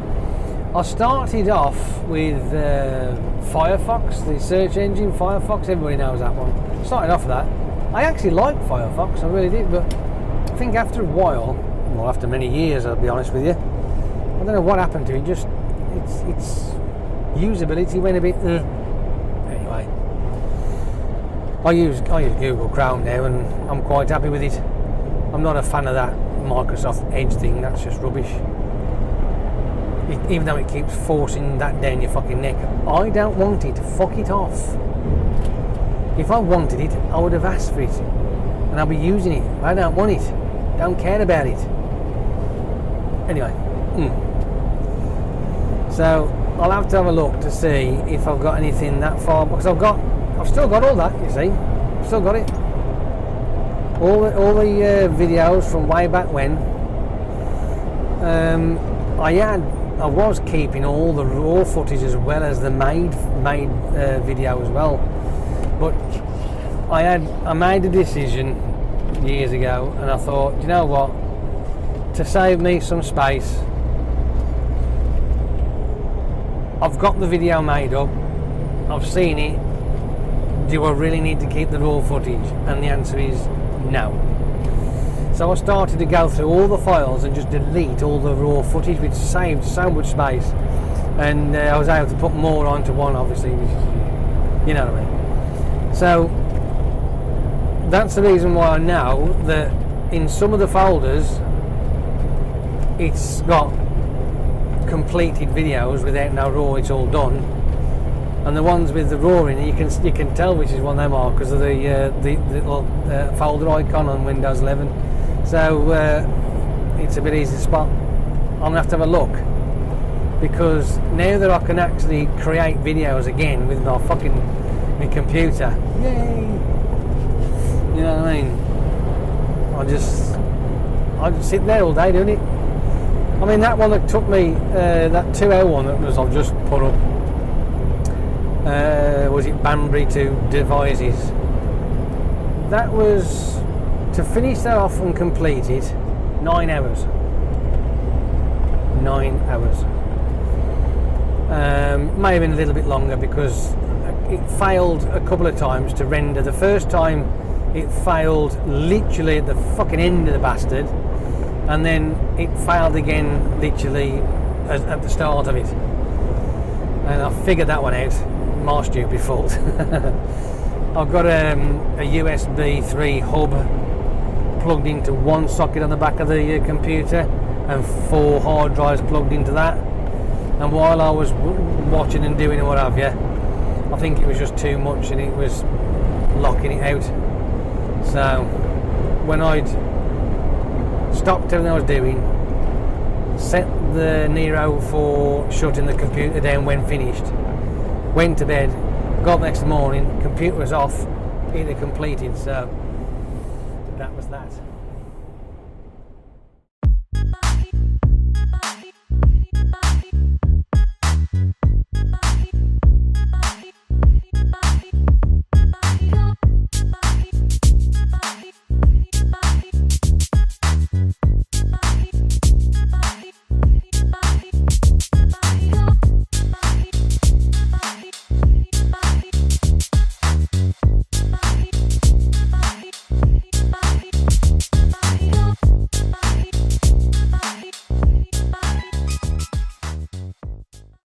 I started off with Firefox, the search engine Firefox. Everybody knows that one. Started off with that. I actually liked Firefox, I really did, but I think after a while, well, after many years, I'll be honest with you, I don't know what happened to it. Just its usability went a bit. Anyway, I use Google Chrome now, and I'm quite happy with it. I'm not a fan of that Microsoft Edge thing. That's just rubbish. Even though it keeps forcing that down your fucking neck, I don't want it. Fuck it off. If I wanted it, I would have asked for it, and I'll be using it. I don't want it. Don't care about it. Anyway, so I'll have to have a look to see if I've got anything that far, because I've still got all that. You see, I've still got it. All the videos from way back when. I was keeping all the raw footage as well as the made video as well. But I made a decision years ago, and I thought, you know what? To save me some space, I've got the video made up, I've seen it, do I really need to keep the raw footage? And the answer is no. So I started to go through all the files and just delete all the raw footage, which saved so much space, and I was able to put more onto one, obviously, you know what I mean. So that's the reason why I know that in some of the folders it's got completed videos without no raw, it's all done, and the ones with the raw in it, you can tell which is one of them are because of the little folder icon on Windows 11. So it's a bit easy to spot. I'm gonna have to have a look, because now that I can actually create videos again with my computer, yay! You know what I mean? I just sit there all day doing it. I mean, that one that took me, that 2-hour one that was I've just put up, was it Banbury to Devizes? That was, to finish that off and complete it, 9 hours. 9 hours. May have been a little bit longer because it failed a couple of times to render. The first time it failed literally at the fucking end of the bastard, and then it failed again literally at the start of it, and I figured that one out. My stupid fault. I've got a USB 3 hub plugged into one socket on the back of the computer and 4 hard drives plugged into that, and while I was watching and doing what have you, I think it was just too much and it was locking it out. So when I'd stopped everything I was doing, set the Nero for shutting the computer down when finished, went to bed, got up next morning, computer was off, it had completed, so that was that.